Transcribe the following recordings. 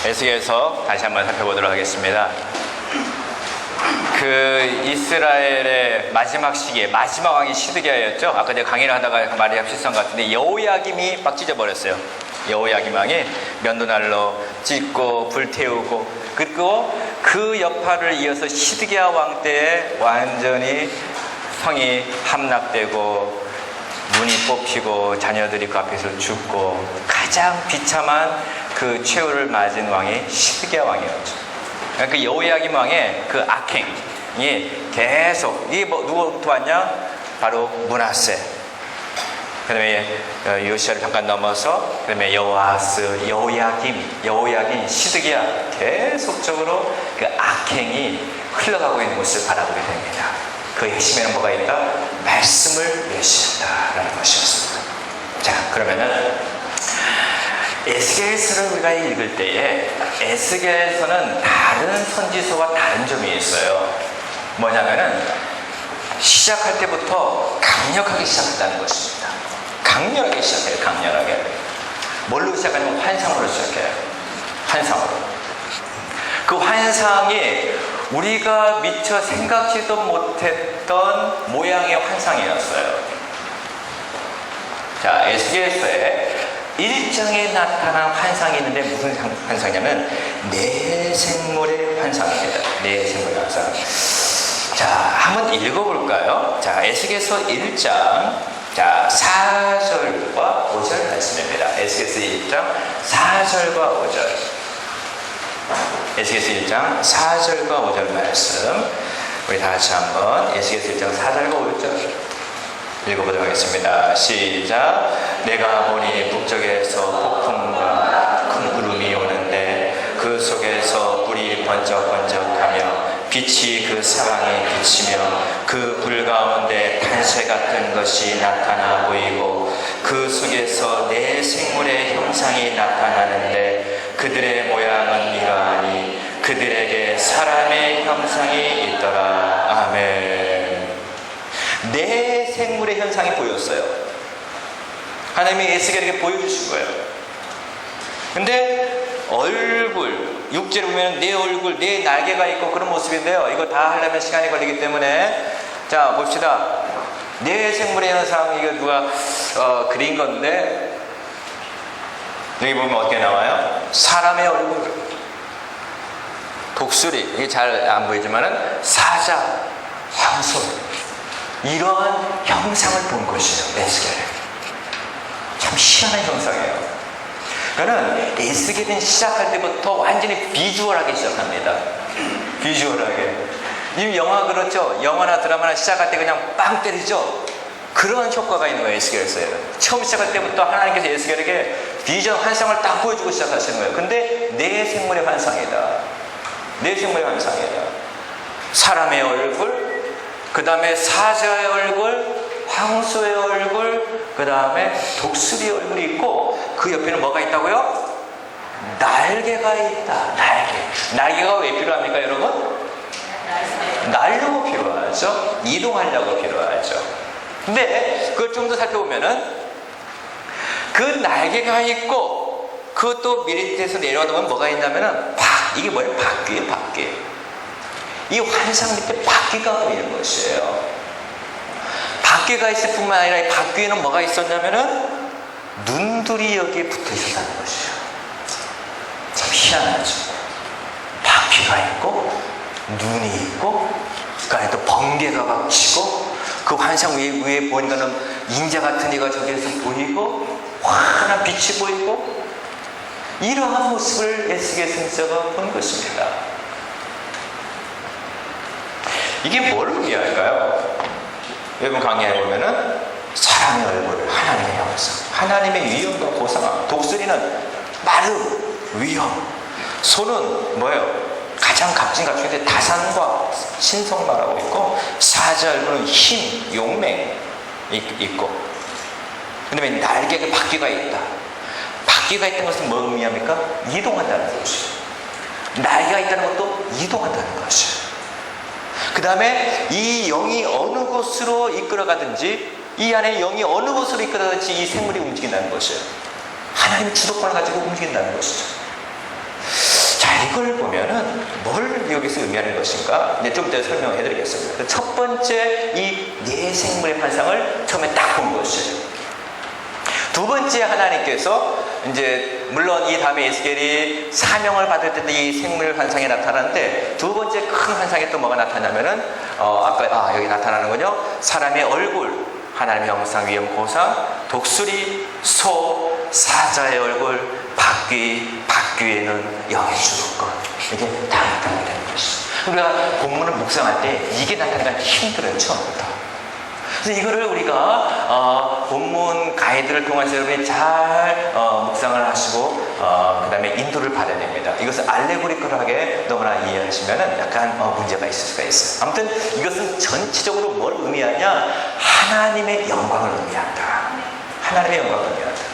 에스겔서 다시 한번 살펴보도록 하겠습니다. 그 이스라엘의 마지막 시기에 마지막 왕이 시드기야였죠. 아까 제가 강의를 하다가 말이 실수한 것 같은데 여호야김이 막 찢어버렸어요. 여호야김 왕이 면도날로 찢고 불태우고, 그리고 그 여파를 이어서 시드기야 왕 때에 완전히 성이 함락되고 문이 뽑히고 자녀들이 그 앞에서 죽고 가장 비참한 그 최후를 맞은 왕이 시드기야 왕이었죠. 그 여호야김 왕의 그 악행이 계속, 이게 뭐 누구부터 왔냐? 바로 므낫세, 그 다음에 요시아를 잠깐 넘어서, 그 다음에 여호아스, 여호야김, 시드기야, 계속적으로 그 악행이 흘러가고 있는 것을 바라보게 됩니다. 그 핵심에는 뭐가 있다? 말씀을 멸시한다라는 것이었습니다. 자, 그러면은 에스겔서를 우리가 읽을 때에 에스겔서는 다른 선지서와 다른 점이 있어요. 뭐냐면은 시작할 때부터 강력하게 시작한다는 것입니다. 강렬하게 시작해요. 강렬하게. 뭘로 시작하냐면 환상으로 시작해요. 환상으로. 그 환상이 우리가 미처 생각지도 못했던 모양의 환상이었어요. 자, 에스겔서에 1장에 나타난 환상이 있는데 무슨 환상이냐면 내생물의 환상입니다. 내생물의 환상. 자, 한번 읽어볼까요? 자, 에스겔서 1장, 자, 4절과 5절 말씀입니다. 에스겔서 1장 4절과 5절. 에스겔서 1장 4절과 5절 말씀, 우리 다 같이 한번 에스겔서 1장 4절과 5절 읽어보도록 하겠습니다. 시작. 내가 보니 북쪽에서 폭풍과 큰 구름이 오는데 그 속에서 불이 번쩍번쩍하며 빛이 그 사방에 비치며 그 불 가운데 탄새 같은 것이 나타나 보이고 그 속에서 네 생물의 형상이 나타나는데 그들의 모양은 이러하니 그들에게 사람의 형상이 있더라. 아멘. 네 생물의 현상이 보였어요. 하나님이 에스겔에게 보여주신 거예요. 근데 얼굴, 6절에 보면 내 얼굴, 내 날개가 있고 그런 모습인데요. 이거 다 하려면 시간이 걸리기 때문에, 자, 봅시다. 네 생물의 현상, 이거 누가 그린 건데, 여기 보면 어떻게 나와요? 사람의 얼굴, 독수리, 이게 잘 안 보이지만은 사자, 황소, 이러한 형상을 본 것이에요. 에스겔. 참 희한한 형상이에요. 그러니까 에스겔은 시작할 때부터 완전히 비주얼하게 시작합니다. 비주얼하게. 이 영화 그렇죠? 영화나 드라마나 시작할 때 그냥 빵 때리죠? 그런 효과가 있는 거예요. 에스겔에서는. 처음 시작할 때부터 하나님께서 에스겔에게 비전 환상을 딱 보여주고 시작하시는 거예요. 근데 내 생물의 환상이다. 내 생물의 환상이다. 사람의 얼굴, 그 다음에 사자의 얼굴, 황소의 얼굴, 그 다음에 독수리 얼굴이 있고 그 옆에는 뭐가 있다고요? 날개가 있다. 날개가 왜 필요합니까, 여러분? 날려고 필요하죠. 이동하려고 필요하죠. 근데 그걸 좀 더 살펴보면은 그 날개가 있고 그것도 밑에서 내려가다 보면 뭐가 있냐면은 이게 뭐예요? 바퀴예요. 바퀴. 이 환상 밑에 바퀴가 보이는 것이에요. 바퀴가 있을 뿐만 아니라 이 바퀴에는 뭐가 있었냐면은 눈들이 여기에 붙어 있었다는 것이에요. 참 희한하죠. 바퀴가 있고 눈이 있고 그 안에 또 번개가 막 치고 그 환상 위에 보니까는 인자 같은 이가 저기에서 보이고 환한 빛이 보이고 이러한 모습을 에스겔 선지자가 본 것입니다. 이게 뭘 의미할까요? 여러분 강의해 보면은 사람의 얼굴, 하나님의 형상, 하나님의 위엄과 고상함. 독수리는 마름, 위엄. 소는 뭐예요? 가장 값진 가축인데 다산과 신성말하고 있고, 사자 얼굴은 힘, 용맹 있고, 그 다음에 날개에 바퀴가 있다. 바퀴가 있다는 것은 뭐 의미합니까? 이동한다는 것이에요. 날개가 있다는 것도 이동한다는 것이에요. 그 다음에 이 영이 어느 곳으로 이끌어가든지, 이 안에 영이 어느 곳으로 이끌어가든지 이 생물이 움직인다는 것이에요. 하나님의 주도권을 가지고 움직인다는 것이죠. 이걸 보면은 뭘 여기서 의미하는 것인가? 이제 좀 이따 설명해 드리겠습니다. 첫 번째, 이 네 생물의 환상을 처음에 딱 본 것이에요. 두 번째, 하나님께서 이제 물론 이 다음에 에스겔이 사명을 받을 때도 이 생물 환상이 나타나는데, 두 번째 큰 환상이 또 뭐가 나타나냐면은 아까 여기 나타나는군요. 사람의 얼굴, 하나님의 형상, 위엄, 고상, 독수리, 소, 사자의 얼굴, 박귀에는 영의 주권권, 이게 다 나타나는 것이죠. 우리가 본문을 묵상할 때 이게 나타나기 힘들어요, 처음부터. 그래서 이거를 우리가 본문 가이드를 통해서 여러분이 잘 묵상을 하시고 그 다음에 인도를 받아야 됩니다. 이것을 알레고리컬하게 너무나 이해하시면 약간 문제가 있을 수가 있어요. 아무튼 이것은 전체적으로 뭘 의미하냐? 하나님의 영광을 의미한다. 하나님의 영광을 의미한다.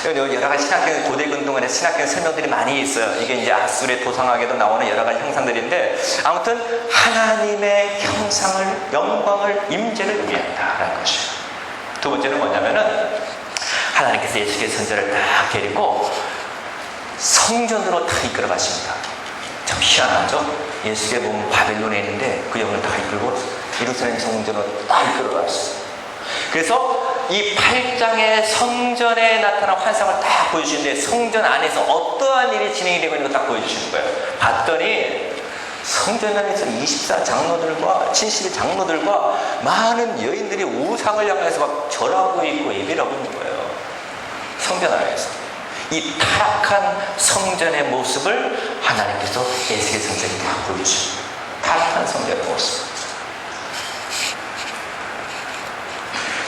여러 가지 신학경, 고대 근동안의 신학경 설명들이 많이 있어요. 이게 이제 아수르의 도상학에도 나오는 여러 가지 형상들인데, 아무튼 하나님의 형상을, 영광을, 임재를 의미한다라는 것이에요. 두 번째는 뭐냐면은 하나님께서 예수의 선자를 딱 데리고 성전으로 다 이끌어 가십니다. 참 희한하죠? 예수의 몸은 바벨론에 있는데 그 영을 다 이끌고 예루살렘 성전으로 딱 이끌어 갔어요. 그래서 이 8장의 성전에 나타난 환상을 딱 보여주시는데, 성전 안에서 어떠한 일이 진행이 되고 있는 걸 딱 보여주시는 거예요. 봤더니 성전 안에서 24장로들과 72장로들과 많은 여인들이 우상을 향해서 막 절하고 있고 예배를 하고 있는 거예요. 성전 안에서. 이 타락한 성전의 모습을 하나님께서 에스겔 선생님이 딱 보여주시는 거예요. 타락한 성전의 모습.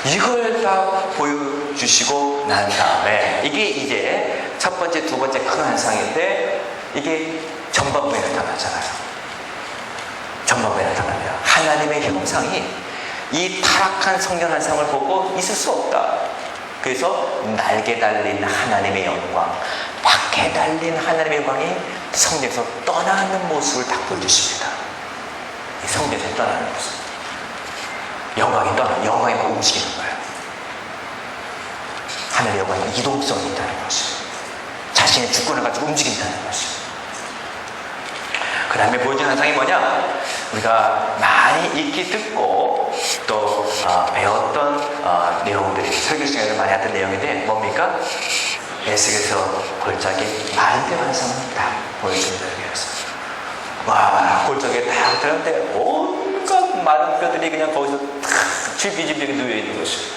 이걸 다 보여주시고 난 다음에, 이게 이제 첫 번째, 두 번째 큰 환상인데, 이게 전반부에 나타나잖아요. 전반부에 나타납니다. 하나님의 형상이 이 타락한 성전 환상을 보고 있을 수 없다. 그래서 날개 달린 하나님의 영광, 밖에 달린 하나님의 영광이 성전에서 떠나는 모습을 딱 보여주십니다. 이 성전에서 떠나는 모습. 영광이 막 움직이는 거예요. 하늘의 영광이 이동성이 있다는 것이에요. 자신의 주권을 가지고 움직인다는 것이에요. 그 다음에 보여준 환상이 뭐냐? 우리가 많이 읽기 듣고 또 배웠던 내용들이, 설교 시간에도 많이 했던 내용인데 뭡니까? 에스겔서 골짜기 마른뼈 환상을 딱 보여준다는 거였어요. 와, 골짜기에 딱 들었는데 온갖 마른 뼈들이 그냥 거기서 탁 질비질비 누워있는 것이에요.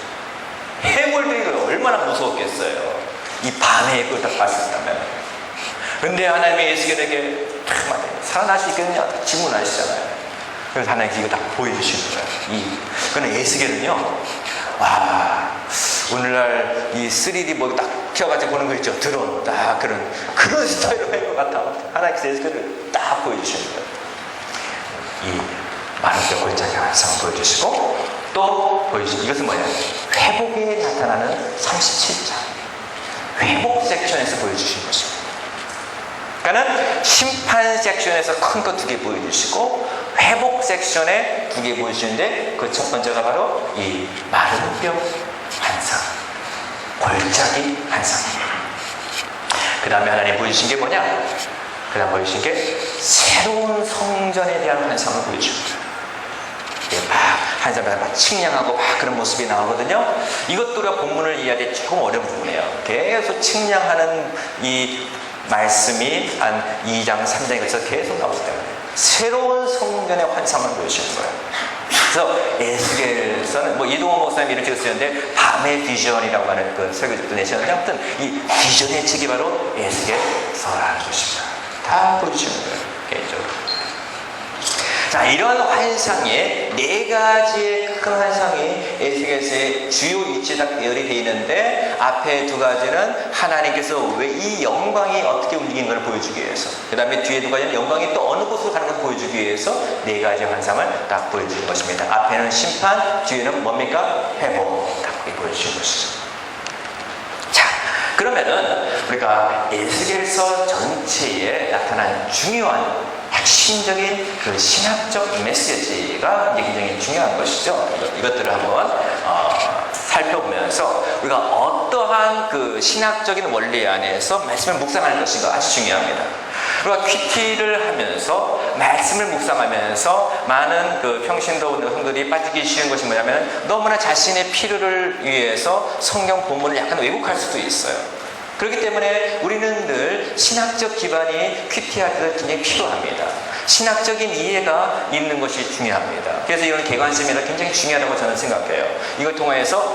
해골들이 얼마나 무서웠겠어요. 이 밤에 그걸 딱 봤었다면. 근데 하나님의 에스겔에게 탁 말해요. 살아날 수 있겠느냐? 질문하시잖아요. 그래서 하나님께서 이거 딱 보여주시는 거예요. 그는 에스겔은요, 와, 오늘날 이 3D 뭐 딱 켜가지고 보는 거 있죠? 드론, 딱 그런 스타일로 할 것 같아. 하나님께서 에스겔을 딱 보여주시는 거예요. 이 마른뼈 골짜기 환상을 보여주시고, 또 보여주시고, 이것은 뭐냐? 회복에 나타나는 37장. 회복 섹션에서 보여주신 것입니다. 그러니까는 심판 섹션에서 큰 거 2개 보여주시고, 회복 섹션에 2개 보여주시는데, 그 첫 번째가 바로 이 마른뼈 환상, 골짜기 환상입니다. 그 다음에 하나님 보여주신 게 뭐냐? 그 다음 보여주신 게 새로운 성전에 대한 환상을 보여줍니다. 한 사람마다 막 측량하고 막 그런 모습이 나오거든요. 이것도 우리가 본문을 이해할 때 조금 어려운 부분이에요. 계속 측량하는 이 말씀이 한 2장, 3장에 걸쳐서 계속 나오기 때문에 새로운 성전의 환상을 보여주는 거예요. 그래서 에스겔서는 이동호 목사님이 이런 책을 쓰셨는데 밤의 비전이라고 하는 그 설교집도 내셨는데, 아무튼 이 비전의 책이 바로 에스겔서라는 것입니다. 다 보여주시는 거예요, 개인적으로. 자, 이런 환상에 4가지의 큰 환상이 에스겔서의 주요 위치에 다 배열이 되어 있는데, 앞에 2가지는 하나님께서 왜 이 영광이 어떻게 움직이는 걸 보여주기 위해서, 그 다음에 뒤에 2가지는 영광이 또 어느 곳으로 가는 걸 보여주기 위해서 4가지 환상을 딱 보여주는 것입니다. 앞에는 심판, 뒤에는 뭡니까? 회복, 딱 보여주는 것이죠. 자, 그러면은 우리가 에스겔서 전체에 나타난 중요한 핵심적인 그 신학적 메시지가 굉장히 중요한 것이죠. 이것들을 한번 살펴보면서 우리가 어떠한 그 신학적인 원리 안에서 말씀을 묵상하는 것인가 아주 중요합니다. 우리가 큐티를 하면서 말씀을 묵상하면서 많은 그 평신도 성도들이 빠지기 쉬운 것이 뭐냐면 너무나 자신의 필요를 위해서 성경 본문을 약간 왜곡할 수도 있어요. 그렇기 때문에 우리는 늘 신학적 기반이 큐티할 때 굉장히 필요합니다. 신학적인 이해가 있는 것이 중요합니다. 그래서 이런 개관세미나가 굉장히 중요하다고 저는 생각해요. 이걸 통해서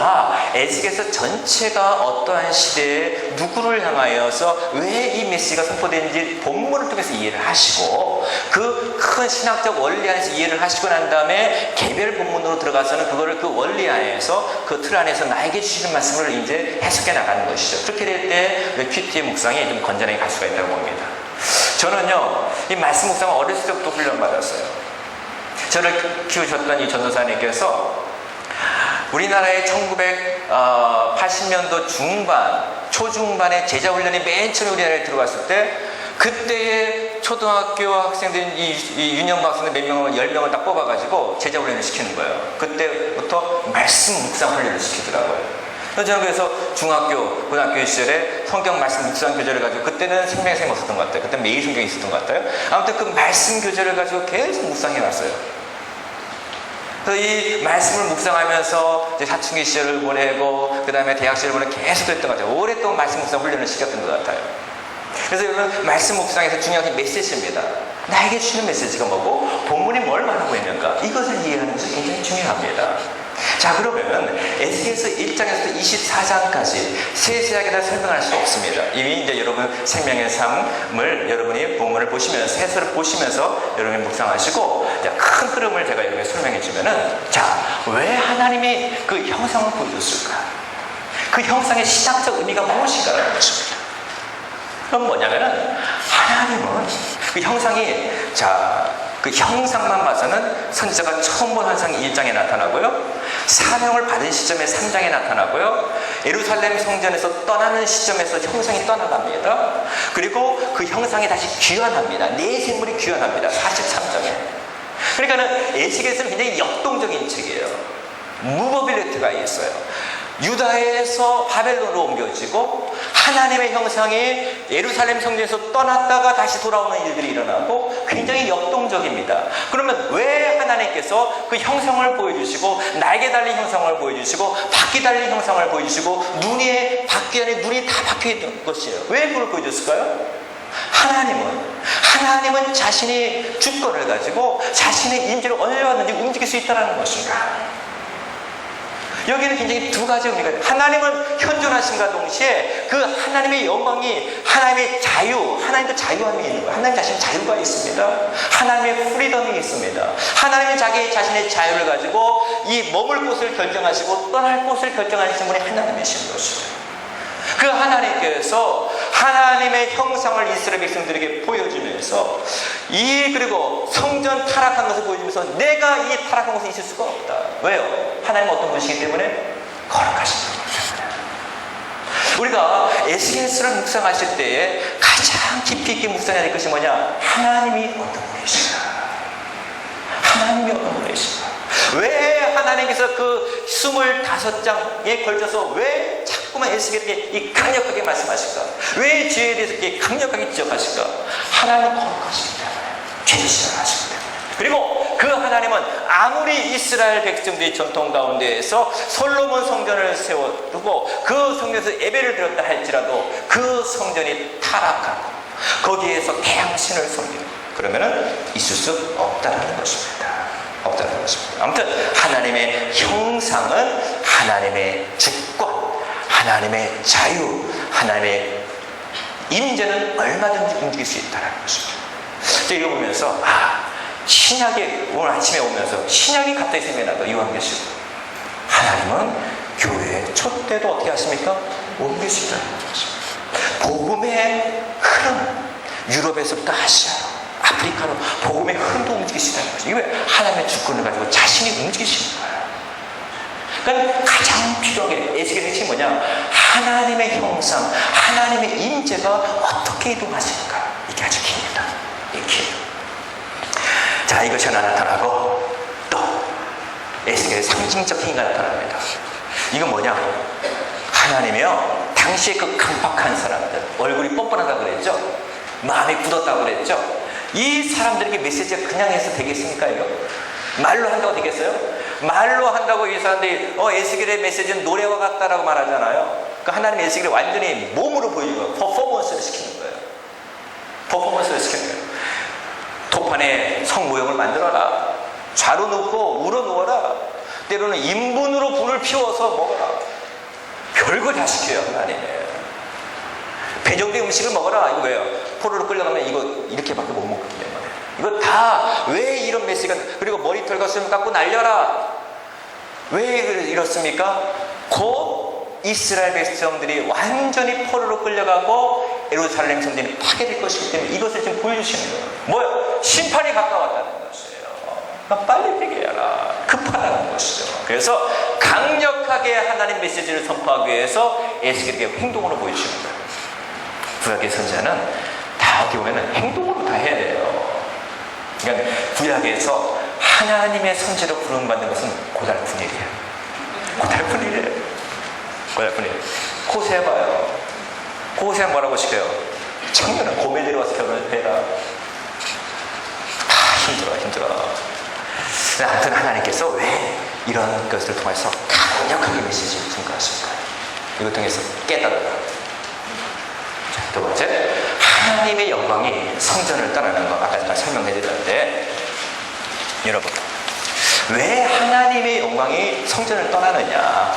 에스겔서 전체가 어떠한 시대에 누구를 향하여서 왜 이 메시지가 선포되는지 본문을 통해서 이해를 하시고 그 큰 신학적 원리 안에서 이해를 하시고 난 다음에 개별 본문으로 들어가서는 그거를 그 원리 안에서 그 틀 안에서 나에게 주시는 말씀을 이제 해석해 나가는 것이죠. 그렇게 될 때 큐티의 묵상이 좀 건전하게 갈 수가 있다고 봅니다. 저는요, 이 말씀 묵상을 어렸을 때부터 훈련받았어요. 저를 키우셨던 이 전도사님께서 우리나라의 1980년도 중반, 초중반에 제자훈련이 맨 처음에 우리나라에 들어갔을 때 그때의 초등학교 학생들, 이 유년부 학생들 몇 명을, 10명을 딱 뽑아가지고 제자훈련을 시키는 거예요. 그때부터 말씀 묵상 훈련을 시키더라고요. 저는 그래서 중학교, 고등학교 시절에 성경 말씀 묵상 교재를 가지고 그때는 생명샘이 없었던 것 같아요. 그때 매일 성경이 있었던 것 같아요. 아무튼 그 말씀 교재를 가지고 계속 묵상해 왔어요. 그래서 이 말씀을 묵상하면서 이제 사춘기 시절을 보내고 그 다음에 대학 시절을 보내고 계속 했던 것 같아요. 오랫동안 말씀 묵상 훈련을 시켰던 것 같아요. 그래서 여러분 말씀 묵상에서 중요한 게 메시지입니다. 나에게 주는 메시지가 뭐고 본문이 뭘 말하고 있는가 이것을 이해하는 것이 굉장히 중요합니다. 자, 그러면 에스겔서 1장에서 24장까지 세세하게 다 설명할 수 없습니다. 이미 이제 여러분 생명의 삶을 여러분이 본문을 보시면서 해설을 보시면서 여러분이 묵상하시고 큰 흐름을 제가 여러분에게 설명해 주면은 왜 하나님이 그 형상을 보여줬을까? 그 형상의 시작적 의미가 무엇인가라는 것입니다. 그건 뭐냐면은 하나님은 그 형상이 그 형상만 봐서는 선지자가 처음 본 환상이 1장에 나타나고요. 사명을 받은 시점에 3장에 나타나고요. 예루살렘 성전에서 떠나는 시점에서 형상이 떠나갑니다. 그리고 그 형상이 다시 귀환합니다. 네 생물이 귀환합니다. 43장에. 그러니까는 에스겔서는 굉장히 역동적인 책이에요. 무버빌리티가 있어요. 유다에서 바벨론으로 옮겨지고 하나님의 형상이 예루살렘 성전에서 떠났다가 다시 돌아오는 일들이 일어나고 굉장히 역동적입니다. 그러면 왜 하나님께서 그 형상을 보여주시고 날개 달린 형상을 보여주시고 바퀴 달린 형상을 보여주시고 바퀴 안에 눈이 다 박혀있는 것이에요. 왜 그걸 보여줬을까요? 하나님은 자신의 주권을 가지고 자신의 임재를 언제든지 움직일 수 있다는 것입니다. 여기는 굉장히 두 가지 의미가 있어요. 하나님은 현존하심과 동시에 그 하나님의 영광이 하나님의 하나님도 자유함이 있는 거예요. 하나님 자신의 자유가 있습니다. 하나님의 프리덤이 있습니다. 하나님은 자신의 자유를 가지고 이 머물 곳을 결정하시고 떠날 곳을 결정하시는 분이 하나님이신 것이에요. 그 하나님께서 하나님의 형상을 이스라엘 백성들에게 보여주면서 그리고 성전 타락한 것을 보여주면서 내가 이 타락한 곳에 있을 수가 없다. 왜요? 하나님은 어떤 분이시기 때문에 거룩하신 분이기 때문에. 우리가 에스겔서를 묵상하실 때에 가장 깊이 있게 묵상해야 될 것이 뭐냐? 하나님이 어떤 분이신가? 하나님이 어떤 분이신가? 왜 하나님께서 그 25장에 걸쳐서 왜 자꾸만 에스겔에게 이 강력하게 말씀하실까? 왜 죄에 대해서 이렇게 강력하게 지적하실까? 하나님은 거룩하시기 때문에 죄지시를 하시기 때문에. 그리고 그 하나님은 아무리 이스라엘 백성들의 전통 가운데에서 솔로몬 성전을 세워두고 그 성전에서 예배를 드렸다 할지라도 그 성전이 타락하고 거기에서 태양신을 섬기는 그러면은 있을 수 없다는 것입니다. 아무튼 하나님의 형상은 하나님의 주권, 하나님의 자유, 하나님의 임재는 얼마든지 움직일 수 있다는 것입니다. 이거 보면서 신약에 오늘 아침에 오면서 신약이 갑자기 생각나고 요한계시록 하나님은 교회의 촛대도 어떻게 하십니까? 옮기시다는 것입니다. 복음의 흐름 유럽에서부터 아시아로 아프리카로 복음의 흐름도 움직이시다는 거죠. 이게 하나님의 주권을 가지고 자신이 움직이시는 거예요. 그러니까 가장 필요한 게 에스겔의 핵심이 뭐냐? 하나님의 형상, 하나님의 임재가 어떻게 이동하시는가? 이게 아주 깁니다. 이게 깁니다. 자, 이것이 하나 나타나고 또 에스겔의 상징적 행위가 나타납니다. 이건 뭐냐? 하나님이요 당시에 그 강팍한 사람들 얼굴이 뻔뻔하다 그랬죠? 마음이 굳었다고 그랬죠. 이 사람들에게 메시지가 그냥 해서 되겠습니까? 이거 말로 한다고 되겠어요? 말로 한다고 이 사람들이 에스겔의 메시지는 노래와 같다라고 말하잖아요. 그러니까 하나님 에스겔이 완전히 몸으로 보여주고 퍼포먼스를 시키는 거예요. 퍼포먼스를 시키는 거예요. 도판에 성 모형을 만들어라. 좌로 놓고 우로 누워라. 때로는 인분으로 불을 피워서 먹어라. 별걸 다 시켜요, 하나님이. 배정된 음식을 먹어라. 이거 왜요? 포로로 끌려가면 이거 이렇게밖에 못 먹기 때문에. 이거 다 왜 이런 메시지가, 그리고 머리털과 수염 깎고 날려라. 왜 이렇습니까? 곧 이스라엘 백성들이 완전히 포로로 끌려가고 예루살렘 성전이 파괴될 것이기 때문에 이것을 지금 보여주시는 거예요. 뭐요? 심판이 가까웠다는 것이에요. 그러니까 빨리 회개해라. 급하다는 것이죠. 그래서 강력하게 하나님 메시지를 선포하기 위해서 에스겔에게 행동으로 보여주시는 거예요. 구약의 선지자는 다 어떻게 보면 행동으로 다 해야 돼요. 그러니까 구약에서 하나님의 선지로 부름받는 것은 고달픈 일이에요. 고달픈 일이에요. 고달픈 일. 호세아 봐요. 호세아 뭐라고 시켜요? 청년은 고멜 데려와서 결혼을 해라. 힘들어. 아무튼 하나님께서 왜 이런 것을 통해서 강력하게 메시지를 전가하십니까? 이걸 통해서 깨달아라. 자, 두 번째, 하나님의 영광이 성전을 떠나는 것. 아까 제가 설명해 드렸는데, 여러분, 왜 하나님의 영광이 성전을 떠나느냐?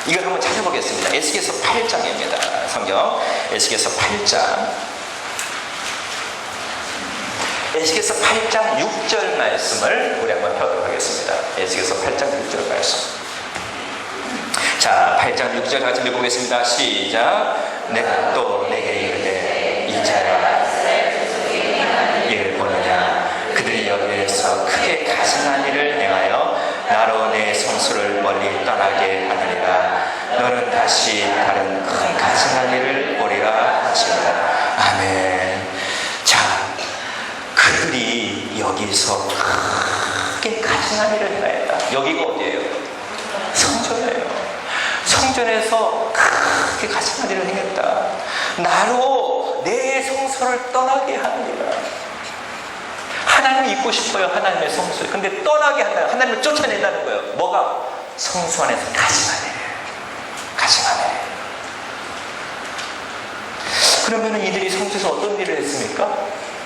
이걸 한번 찾아보겠습니다. 에스겔서 8장입니다. 성경 에스겔서 8장. 에스겔서 8장 6절 말씀을 우리 한번 펴도록 하겠습니다. 에스겔서 8장 6절 말씀. 자, 8장 6절 같이 읽어보겠습니다. 시작. 내가 또 내게 이르되 이자야 이를 보느냐? 그들이 여기에서 크게 가증한 일을 행하여 나로 내 성소를 멀리 떠나게 하느니라. 너는 다시 다른 큰 가증한 일을 보리라 하시니라. 아멘. 자, 그들이 여기서 크게 가증한 일을 행하였다. 여기가 어디예요? 성전이에요. 성전에서 크게 가증한 일을 행했다. 나로 내 성소를 떠나게 하느니라. 하나님이 있고 싶어요. 하나님의 성소. 근데 떠나게 한다. 하나님을 쫓아낸다는 거예요. 뭐가? 성소 안에서 가증한 일이에요. 가증한 일. 그러면 이들이 성소에서 어떤 일을 했습니까?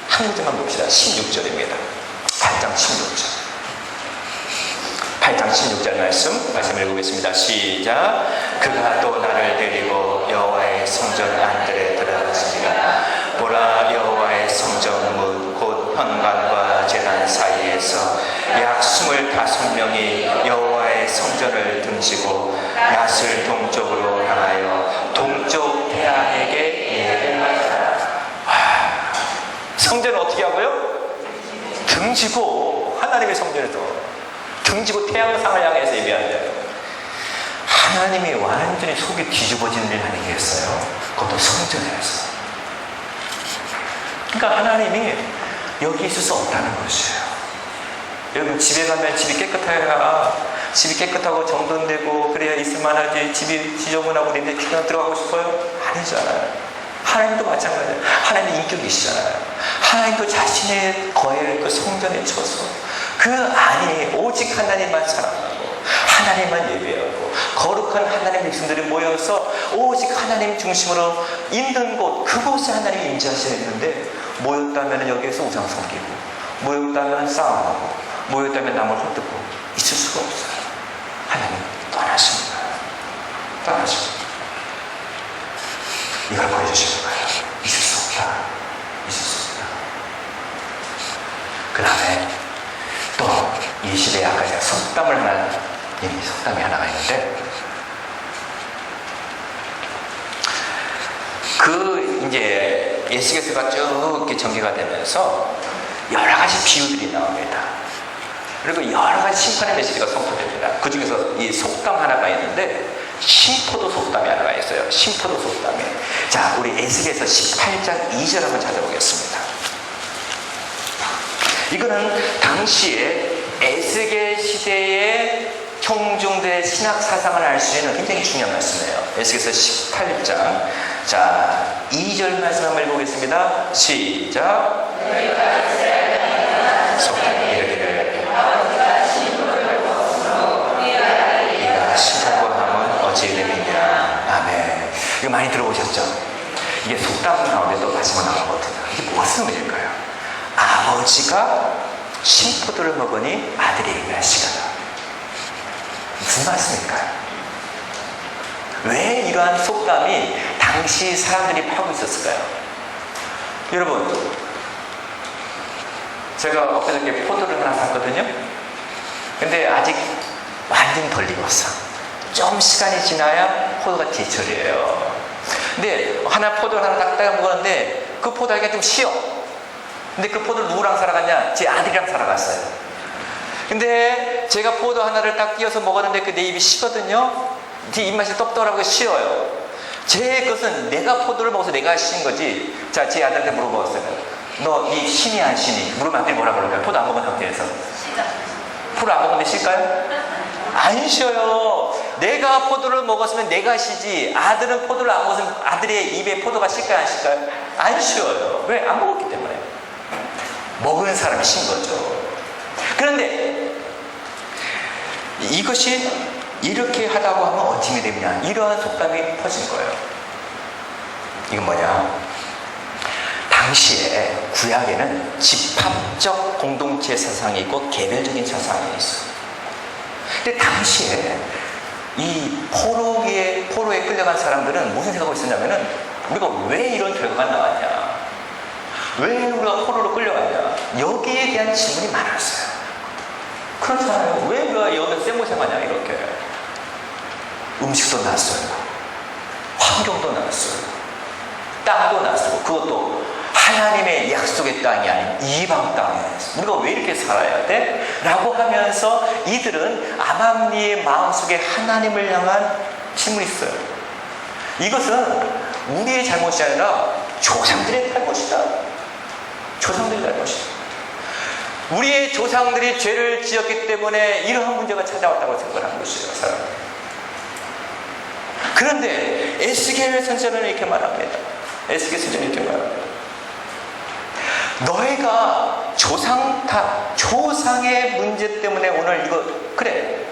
한 구절만 봅시다. 16절입니다. 8장 16절. 8장 16절 말씀 읽어보겠습니다. 시작. 그가 또 나를 데리고 여호와의 성전 안뜰에 들어갔습니다. 보라, 여호와의 성전 문 곧 현관과 제단 사이에서 약 25명이 여호와의 성전을 등지고 낫을 동쪽으로 향하여 동쪽 태양에게 예배하더라. 성전을 어떻게 하고요? 등지고, 하나님의 성전에서 등지고 태양상을 향해서 예배한대요. 하나님이 완전히 속이 뒤집어진 일을 하는 게 있어요. 그것도 성전에서. 그러니까 하나님이 여기 있을 수 없다는 것이에요. 여러분, 집에 가면 집이 깨끗해야, 집이 깨끗하고 정돈되고 그래야 있을만하지. 집이 지저분하고 그런데 그냥 들어가고 싶어요? 아니잖아요. 하나님도 마찬가지예요. 하나님 인격이시잖아요. 하나님도 자신의 거할 그 성전에 쳐서 그 안에 오직 하나님만 사랑하고 하나님만 예배하고 거룩한 하나님의 백성들이 모여서 오직 하나님 중심으로 있는 곳, 그곳에 하나님이 임재하시는데, 모였다면 여기에서 우상 섬기고, 모였다면 싸움하고, 모였다면 남을 헛듣고 있을 수가 없어요. 하나님 떠나십니다. 떠나십니다. 이걸 보여주시는 거예요. 있을 수 없다. 있을 수 없다. 그 다음에 또 이 시대에 아까 제가 속담을 하나, 속담이 하나가 있는데, 이제 에스겔서가 쭉 이렇게 전개가 되면서 여러 가지 비유들이 나옵니다. 그리고 여러 가지 심판의 메시지가 선포됩니다. 그 중에서 이 속담 하나가 있는데, 심포도 속담이 하나가 있어요. 심포도 속담이. 자, 우리 에스겔서 18장 2절 한번 찾아보겠습니다. 이거는 당시에 에스겔 시대의 청중들의 신학 사상을 알 수 있는 굉장히 중요한 말씀이에요. 에스겔서 18장 자, 2절 말씀 한번 읽어보겠습니다. 시작. 속담이 이르기를 이가 싫다고 하면 어찌 되느냐. 아멘. 이거 많이 들어보셨죠? 이게 속담 나오는데 또 마지막 나오거든요. 이게 무슨 의미일까요? 아버지가 신포도를 먹으니 아들이 일하시거든. 무슨 말씀일까요? 왜 이러한 속담이 당시 사람들이 파고 있었을까요? 여러분, 제가 엊그저께 포도를 하나 샀거든요. 근데 아직 완전히 덜 익었어. 좀 시간이 지나야 포도가 제철이에요. 근데 포도를 하나 딱 먹었는데 그 포도가 좀 쉬어. 근데 그 포도를 누구랑 살아갔냐? 제 아들이랑 살아갔어요. 근데 제가 포도 하나를 딱 끼워서 먹었는데 그 내 입이 쉬거든요. 네 입맛이 떡떡하고 쉬어요. 제 것은 내가 포도를 먹어서 내가 쉰 거지. 자, 제 아들한테 물어봤어요. 너 이 신이 안 신이? 물으면 아들이 뭐라 그럴까요? 포도 안 먹은 상태에서. 포도 안 먹었는데 쉴까요? 안 쉬어요. 내가 포도를 먹었으면 내가 쉬지. 아들은 포도를 안 먹었으면 아들의 입에 포도가 쉴까요? 안 쉴까요? 안 쉬어요. 왜? 안 먹었기 때문에. 먹은 사람이 쉰 거죠. 그런데 이것이 이렇게 하다고 하면 어떻게 되느냐. 이러한 속담이 퍼진 거예요. 이건 뭐냐. 당시에 구약에는 집합적 공동체 사상이 있고 개별적인 사상이 있어요. 근데 당시에 이 포로에 끌려간 사람들은 무슨 생각을 했었냐면은 우리가 왜 이런 결과가 나왔냐, 왜 우리가 포로로 끌려갔냐, 여기에 대한 질문이 많았어요. 그렇잖아요. 왜 우리가 여기서 생고생하냐. 이렇게 음식도 낯설고 환경도 낯설고 땅도 낯설고 그것도 하나님의 약속의 땅이 아닌 이방 땅에 우리가 왜 이렇게 살아야 돼? 라고 하면서 이들은 암암리의 마음속에 하나님을 향한 질문이 있어요. 이것은 우리의 잘못이 아니라 조상들의 잘못이다. 조상들의 잘못이다. 우리의 조상들이 죄를 지었기 때문에 이러한 문제가 찾아왔다고 생각하는 것이에요. 사람들이. 그런데 에스겔 선지자는 이렇게 말합니다. 에스겔 선지자는 이렇게 말합니다. 너희가 조상의 문제 때문에 오늘 이거 그래,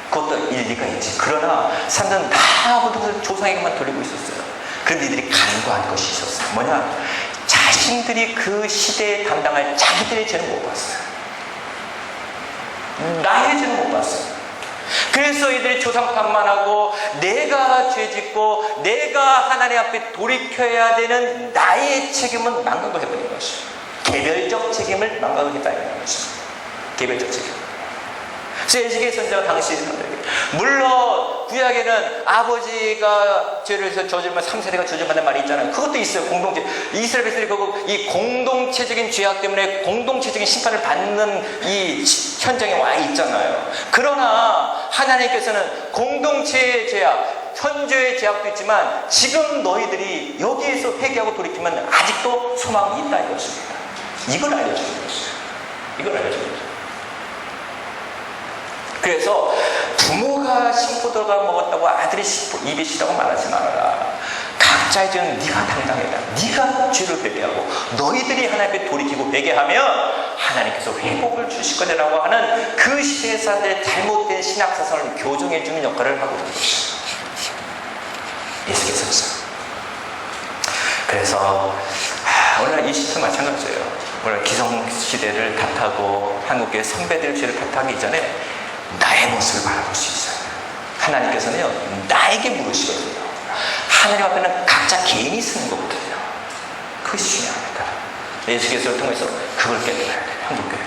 그것도 일리가 있지. 그러나 사람들은 다 모두 조상에게만 돌리고 있었어요. 그런데 이들이 간과한 것이 있었어요. 뭐냐? 자신들이 그 시대에 담당할 자기들의 죄는 못 봤어요. 나의 죄는 못 봤어요. 그래서 이들이 조상판만 하고 내가 죄짓고 내가 하나님 앞에 돌이켜야 되는 나의 책임은 망각을 해버린 것이에요. 개별적 책임을 망각을 했다는 것입니다. 개별적 책임. 그래서 에스겔 선지자가 당시 물론 구약에는 아버지가 죄를 해서 저질면 3세대가 저질한다는 말이 있잖아요. 그것도 있어요. 공동체. 이스라엘 백성들이 결국 이 공동체적인 죄악 때문에 공동체적인 심판을 받는 이 현장에 와 있잖아요. 그러나 하나님께서는 공동체의 죄악, 현재의 죄악도 있지만 지금 너희들이 여기에서 회개하고 돌이키면 아직도 소망이 있다는 것입니다. 이걸 알려주는 것이에요. 이걸 알려주는 것이에요. 그래서 부모가 신포도가 먹었다고 아들이 입이 시다고 말하지 말아라. 각자의 죄는 네가 당당해라. 네가 죄를 회개하고 너희들이 하나님 앞에 돌이키고 회개하면 하나님께서 회복을 주실 거라고 하는 그 시대의 사람들의 잘못된 신학사상을 교정해주는 역할을 하고 있는 것이죠. 에스겔 선지자. 그래서 오늘 이 시대도 마찬가지예요. 오늘 기성시대를 탓하고 한국의 선배들 죄를 탓하기 이전에 나의 모습을 바라볼 수 있어요. 하나님께서는요, 나에게 물으시거든요. 하나님 앞에는 각자 개인이 쓰는 거거든요. 그것이 중요합니다. 예수께서를 통해서 그걸 깨달아야 돼요. 한국교회.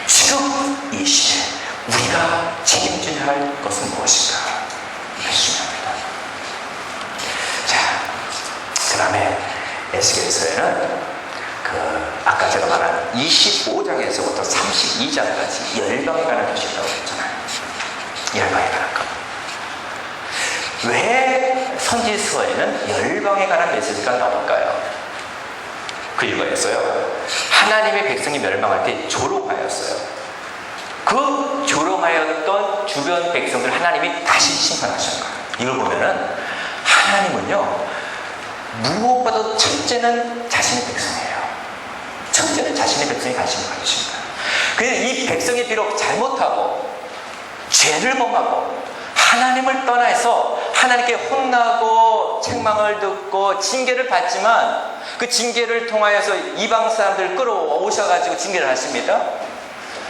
지금 이 시대 우리가 책임져야 할 것은 무엇인가? 그것이 중요합니다. 자, 그 다음에 에스겔서에는 아까 제가 말한 25장에서부터 32장까지 열방에 관한 것이 있다고 했잖아요. 열방에 관한 것. 왜 선지서에는 열방에 관한 메시지가 나올까요? 그 이유가 있어요. 하나님의 백성이 멸망할 때 조롱하였어요. 그 조롱하였던 주변 백성들 하나님이 다시 심판하시는 거예요. 이걸 보면은 하나님은요, 무엇보다도 첫째는 자신의 백성이에요. 첫째는 자신의 백성이 관심을 가지십니다. 그래서 이 백성이 비록 잘못하고 죄를 범하고 하나님을 떠나서 하나님께 혼나고 책망을 듣고 징계를 받지만 그 징계를 통하여서 이방 사람들을 끌어오셔가지고 징계를 하십니다.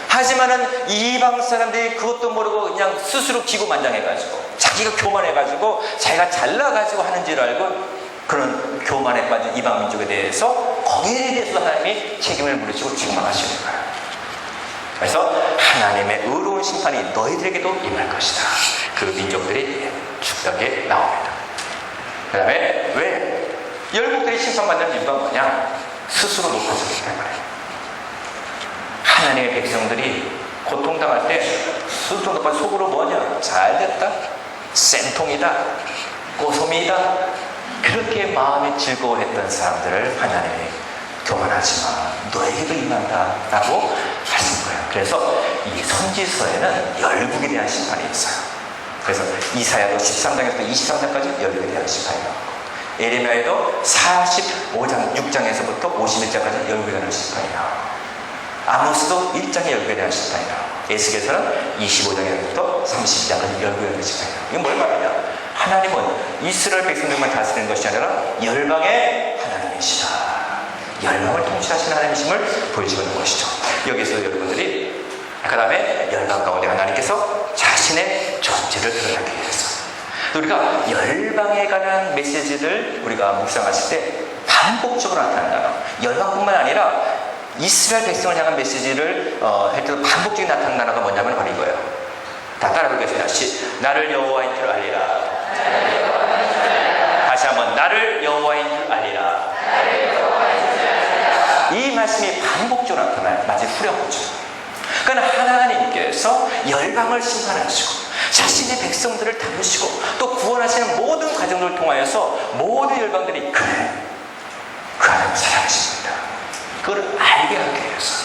하지만은 이방 사람들이 그것도 모르고 그냥 스스로 기고만장해가지고 자기가 교만해가지고 자기가 잘나가지고 하는 줄 알고 그런 교만에 빠진 이방 민족에 대해서 거기에 대해서 하나님이 책임을 물으시고 책망하시는 거예요. 그래서 하나님의 의로운 심판이 너희들에게도 임할 것이다. 그 민족들이 축덕에 나옵니다. 그 다음에 왜 열국들이 심판받는 이유가 뭐냐? 스스로 높아졌기 때문에. 하나님의 백성들이 고통당할 때 스스로 높아져 속으로 뭐냐? 잘됐다, 센통이다, 꼬소미이다, 그렇게 마음이 즐거워했던 사람들을 하나님이 교만하지만 너에게도 임한다 라고 하신 거예요. 그래서 이 선지서에는 열국에 대한 심판이 있어요. 그래서 이사야도 13장에서 23장까지 열국에 대한 심판이 나오고, 에레미야에도 45장 6장에서부터 51장까지 열국에 대한 심판이 나오고, 아모스도 1장에 열국에 대한 심판이 나오고, 에스겔서는 25장에서부터 32장까지 열국에 대한 심판이 나오고. 이건 뭘 말이냐? 하나님은 이스라엘 백성들만 다스리는 것이 아니라 열방의 하나님이시다. 열방을 통치하시는 하나님이심을 보여주는 것이죠. 여기서 여러분들이 그 다음에 열방 가운데 하나님께서 자신의 존재를 드러나기 위해서 우리가 열방에 관한 메시지를 우리가 묵상하실 때 반복적으로 나타난다. 열방뿐만 아니라 이스라엘 백성을 향한 메시지를 할 때도 반복적으로 나타나는 단어가 뭐냐면 바로 이거예요. 다 따라해보겠습니다. 나를 여호와인 줄 알리라. 다시 한번 나를 여호와인 줄 알리라. 이 말씀이 반복적으로 나타나요. 마치 후렴구처럼. 그러니까 하나님께서 열방을 심판하시고 자신의 백성들을 다루시고 또 구원하시는 모든 과정들을 통하여서 모든 열방들이 그래, 그 하나님을 사랑하십니다. 그걸 알게 하기 위해서.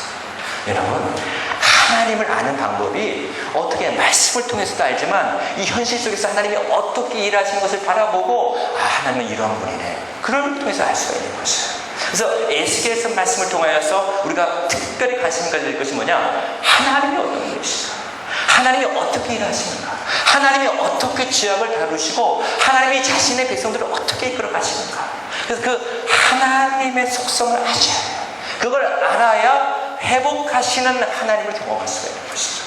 여러분, 하나님을 아는 방법이 어떻게 말씀을 통해서도 알지만 이 현실 속에서 하나님이 어떻게 일하시는 것을 바라보고 하나님은 이러한 분이네, 그걸 통해서 알 수가 있는 것이에요. 그래서 에스겔서 말씀을 통하여서 우리가 특별히 관심을 가질 것이 뭐냐? 하나님이 어떤 분이신가? 하나님이 어떻게 일하시는가? 하나님이 어떻게 죄악을 다루시고 하나님이 자신의 백성들을 어떻게 이끌어 가시는가? 그래서 그 하나님의 속성을 아셔야 해요. 그걸 알아야 회복하시는 하나님을 경험할 수가 있는 것이죠.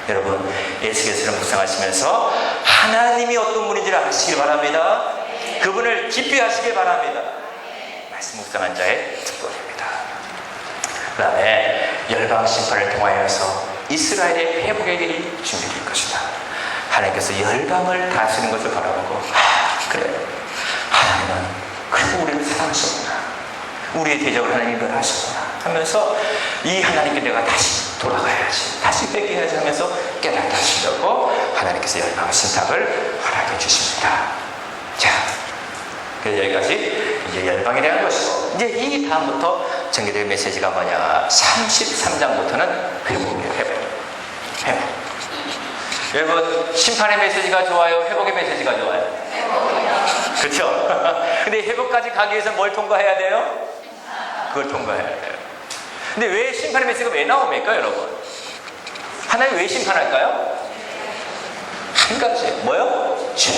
여러분, 에스겔서를 묵상하시면서 하나님이 어떤 분인지를 아시길 바랍니다. 그분을 깊이 아시길 바랍니다. 말씀 묵상한 자의 특권입니다. 그 다음에 열방 심판을 통하여서 이스라엘의 회복의 길이 준비될 것이다. 하나님께서 열방을 다스리는 것을 바라보고 그래, 하나님은 그리고 우리를 사랑하셨구나, 우리의 대적을 하나님이 하셨구나 하면서 이 하나님께 내가 다시 돌아가야지, 다시 회개해야지 하면서 깨닫게 하시려고 하나님께서 열방 신탁을 허락해 주십니다. 자, 그래서 여기까지 이제 열방에 대한 것이고, 이제 이 다음부터 전개될 메시지가 뭐냐? 33장부터는 회복이에요. 회복. 여러분, 심판의 메시지가 좋아요? 회복의 메시지가 좋아요? 회복이요. 그렇죠? 근데 회복까지 가기 위해서 뭘 통과해야 돼요? 그걸 통과해야 돼요. 근데 왜 심판의 메시지가 왜 나옵니까, 여러분? 하나님 왜 심판할까요? 한 가지, 뭐요? 죄.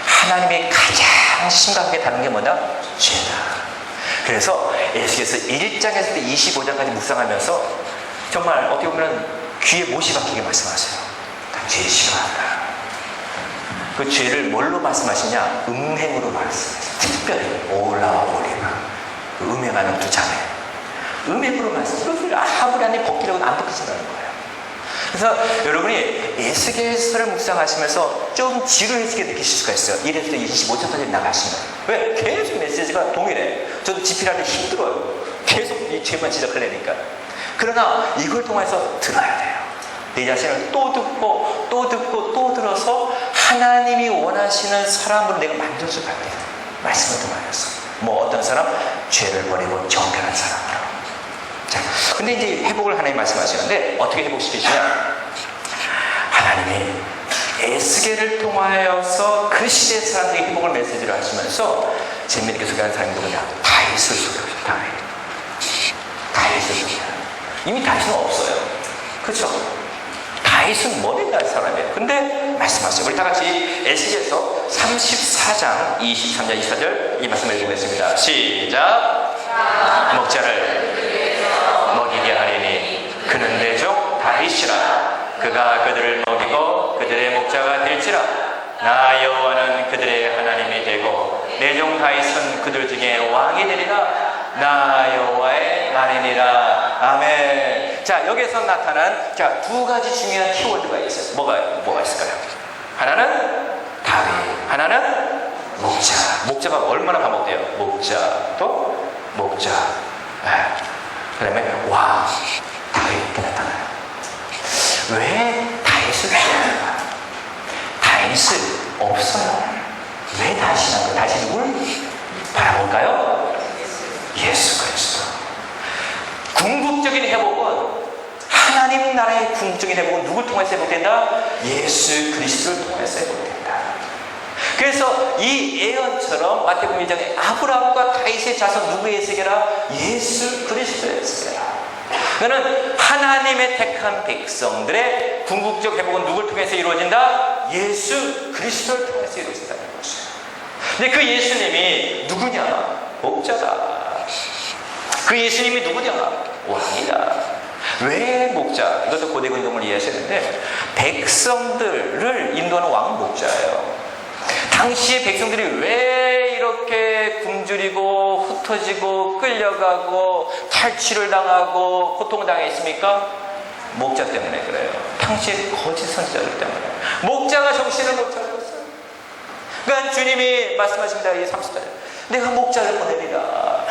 하나님이 가장 심각하게 다룬 게 뭐냐? 죄다. 그래서 에스겔서 1장에서 25장까지 묵상하면서 정말 어떻게 보면 귀에 못이 박히게 말씀하세요. 난 죄 싫어한다. 그 죄를 뭘로 말씀하시냐? 음행으로 말씀하세요. 특별히 오라 오리마, 음행하는 두 자매, 음행으로 말씀하세요. 그것을 아무리 안에 벗기려고 안 벗기신다는 거예요. 그래서 여러분이 에스겔서를 묵상하시면서 좀 지루해지게 느끼실 수가 있어요. 1에서 25장까지 나가시면. 왜? 계속 메시지가 동일해. 저도 집필할 때 힘들어요. 계속 이 죄만 지적하려니까. 그러나 이걸 통해서 들어야 돼요. 내 자신을 또 듣고 또 듣고 또 들어서 하나님이 원하시는 사람으로 내가 만들어져 가야 돼요. 말씀을 통하여서. 뭐 어떤 사람? 죄를 버리고 정결한 사람으로. 자, 근데 이제 회복을 하나님 말씀하시는데 어떻게 회복시키시냐? 하나님이 에스겔을 통하여서 그 시대 사람들에게 회복을 메시지를 하시면서 재미있게 소개하는 사람이 누구냐? 다윗을 소개하죠. 다윗을 소개해요. 이미 다윗은 없어요. 그렇죠? 다윗은 머리 날 사람이에요. 근데 말씀하세요. 우리 다 같이 에스겔서 34장 23절 24절 이 말씀을 읽어보겠습니다. 시작. 목자를 먹이게 하리니 그는 내 종 다윗이라. 그가 그들을 먹이고 그들의 목자가 될지라. 나 여호와는 그들의 하나님이 되고 내 종 다윗은 그들 중에 왕이 되리라. 나 여호와의 말이니라. 아멘. 자, 여기서 나타난 두 가지 중요한 키워드가 있어요. 뭐가 있을까요? 하나는 다윗, 하나는 목자. 목자가 얼마나 반복돼요? 목자, 또 목자. 그 다음에 왕, 다윗 이렇게 나타나요. 왜 다윗을 소개할까? 다윗은 없어요. 왜 다시 난 거예요? 다시 누굴 바라볼까요? 예수 그리스도. 궁극적인 회복은 하나님 나라의 궁극적인 회복은 누굴 통해서 회복된다? 예수 그리스도를 통해서 회복된다. 그래서 이 예언처럼 마태복음 1장에 아브라함과 다윗의 자손 누구의 에스겔이라? 예수 그리스도의 에스겔이라. 그는 하나님의 택한 백성들의 궁극적 회복은 누굴 통해서 이루어진다? 예수 그리스도를 통해서 이루어진다는 것이에요. 근데 그 예수님이 누구냐? 목자다. 그 예수님이 누구냐? 왕이다. 왜 목자? 이것도 고대 근동을 이해하시는데 백성들을 인도하는 왕은 목자예요. 당시에 백성들이 왜 이렇게 굶주리고 흩어지고 끌려가고 탈취를 당하고 고통당했습니까? 목자 때문에 그래요. 당시에 거짓 선지자들 때문에. 목자가 정신을 못 차렸어요. 그러니까 주님이 말씀하십니다. 이 30절. 내가 목자를 보내리라.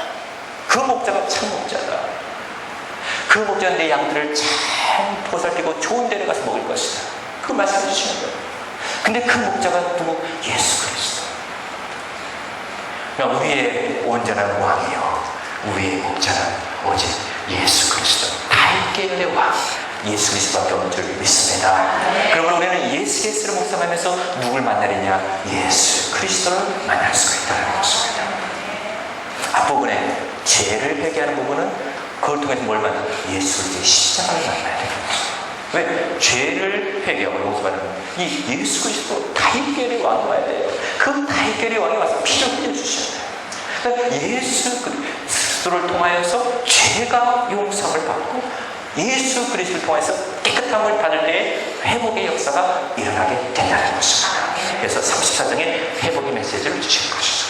그 목자가 참 목자다. 그 목자는 내 양들을 잘 보살피고 좋은 데를 가서 먹을 것이다. 그 말씀해 주시는 거예요. 근데 그 목자가 누구? 예수 그리스도. 그러니까 우리의 온전한 왕이요, 우리의 목자는 오직 예수 그리스도. 다윗계의 왕 예수 그리스도밖에 없는 줄 믿습니다. 그러면 우리는 예수 그리스도를 묵상하면서 누굴 만나느냐? 예수 그리스도를 만날 수가 있다는 것입니다. 앞부분에 죄를 회개하는 부분은 그걸 통해서 뭘 만나? 예수 그리스도의 십자가를 만나야 되는 것입니다. 왜? 죄를 회개하고 용서받는 이 예수 그리스도 다윗계의 왕이 와야 돼요. 그 다윗계의 왕이 와서 피를 흘려주셔야 돼요. 그러니까 예수 그리스도를 통하여서 죄가 용서를 받고 예수 그리스도를 통해서 깨끗함을 받을 때 회복의 역사가 일어나게 된다는 것입니다. 그래서 34장에 회복의 메시지를 주시는 것이죠.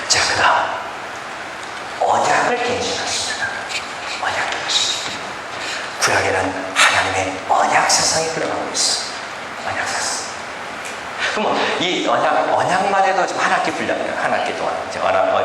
자, 그 다음 언약을 갱신하십니다. 언약을 갱신합니다. 구약에는 하나님의 언약 사상이 흘러가고 있어요. 언약 사상. 그럼 이 언약만 해도 지금 한 학기 분량이에요. 한 학기 동안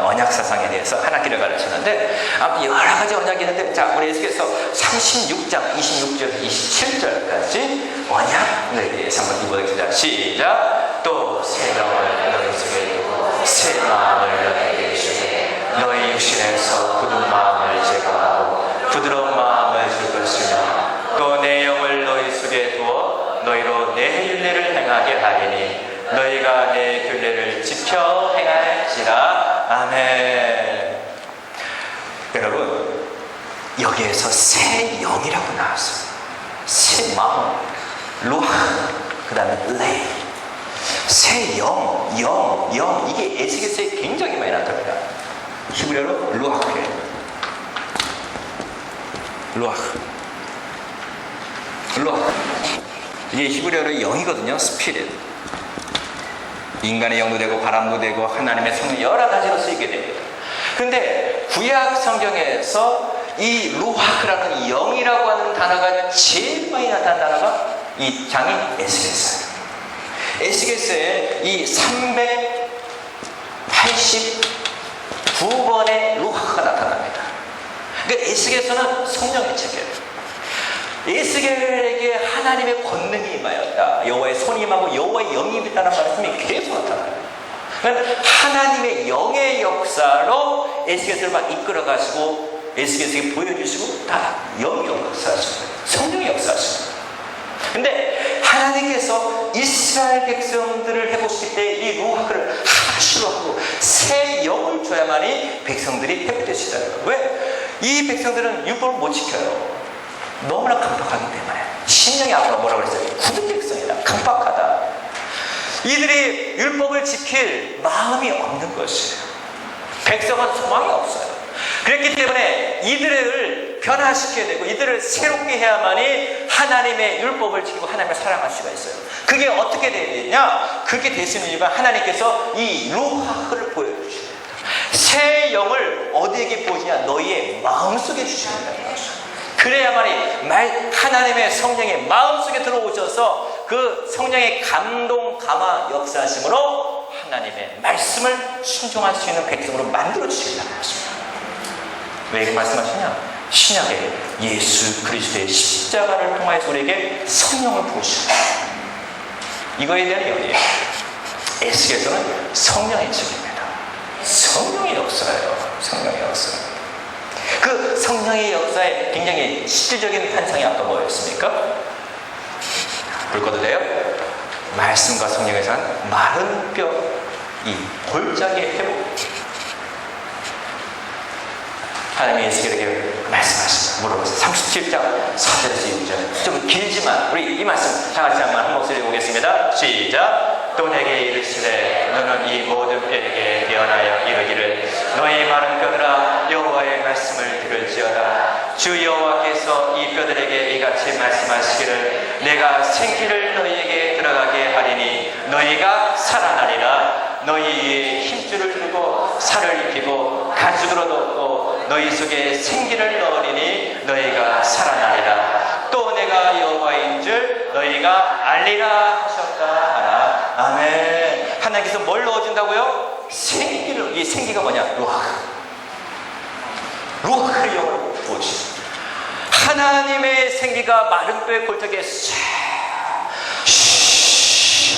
언약 사상에 대해서 한 학기를 가르치는데 아무튼 여러 가지 언약이 있는데, 자, 우리 예수께서 36장 26절 27절까지 언약에 대해서 한번 읽어보겠습니다. 시작. 또 새 영을 너희 속에 두고 새 마음을 너희에게 주시되 너희 육신에서 굳은 마음을 제거하고 부드러운 마음을 줄 것이며 또 내 영을 너희 속에 두어 너희로 내 율례를 행하게 하리니 너희가 내 율례를 지켜 행할지라. 아멘. 여러분, 여기에서 새 영이라고 나왔어요. 새 마음, 루아, 그 다음에 레이. 새 영, 이게 에스겔서에 굉장히 많이 나타납니다. 히브리어로 루아크예요. 루아크. 이게 히브리어로 영이거든요. 스피릿. 인간의 영도 되고 바람도 되고 하나님의 성령 여러 가지로 쓰이게 됩니다. 근데 구약 성경에서 이 루아크라는 영이라고 하는 단어가 제일 많이 나타난 단어가 이 장인 에스겔서예요. 에스겔서에 이 389번의 루아크가 나타납니다. 그러니까 에스겔서는 성령의 책이에요. 에스겔에게 하나님의 권능이 임하였다. 여호와의 손이 임하고 여호와의 영이 임했다는 말씀이 계속 나타나요. 그러니까 하나님의 영의 역사로 에스겔서를 막 이끌어가시고 에스겔에게 보여주시고 다 영이 역사하시는 거예요. 성령이 역사하시는 거예요. 근데 하나님께서 이스라엘 백성들을 회복시킬 때 이 루아크를 하나씩로 하고 새 영을 줘야만이 백성들이 회복될 수 있다는 거예요. 왜? 이 백성들은 율법을 못 지켜요. 너무나 강박하기 때문에. 신령이 앞으로 뭐라고 그랬어요? 굳은 백성이다. 강박하다. 이들이 율법을 지킬 마음이 없는 것이에요. 백성은 소망이 없어요. 그렇기 때문에 이들을 변화시켜야 되고 이들을 새롭게 해야만이 하나님의 율법을 지키고 하나님을 사랑할 수가 있어야 그게 어떻게 돼야 되냐? 그게 될 수 있는 이유가 하나님께서 이 루아흐를 보여주십니다. 새 영을 어디에게 보여주냐? 너희의 마음속에 주신다는 것이죠. 그래야만이 하나님의 성령의 마음속에 들어오셔서 그 성령의 감동, 감화, 역사하심으로 하나님의 말씀을 순종할 수 있는 백성으로 만들어 주시겠다는 것입니다. 왜 이렇게 말씀하시냐? 신약에 예수 그리스도의 십자가를 통하여서 우리에게 성령을 부으십니다. 이거에 대한 의미예요. 에스겔서는 성령의 책입니다. 성령의 역사예요. 성령의 역사. 그 성령의 역사에 굉장히 실질적인 환상이 아까 뭐였습니까? 불 꺼도 돼요? 말씀과 성령에서 한 마른 뼈, 이 골짜기의 회복. 하나님이 에스겔에게 말씀하십니다. 물어보세요. 37장 4절에서 6절. 좀 길지만 우리 이 말씀 다 같이 한 목소리 보겠습니다. 시작. 또 내게 이르시되 너는 이 모든 뼈에게 대언하여 이르기를 너희 마른 뼈들아 여호와의 말씀을 들을지어다. 주 여호와께서 이 뼈들에게 이같이 말씀하시기를 내가 생기를 너희에게 들어가게 하리니 너희가 살아나리라. 너희의 힘줄을 두고 살을 입히고 가죽으로 덮고 너희 속에 생기를 넣으리니 너희가 살아나리라. 또 내가 여호와인 줄 너희가 알리라 하셨다 하라. 아멘. 하나님께서 뭘 넣어준다고요? 생기를. 이 생기가 뭐냐? 루아크의 영을 부어주십니다. 하나님의 생기가 마른 뼈의 골짜기에 싹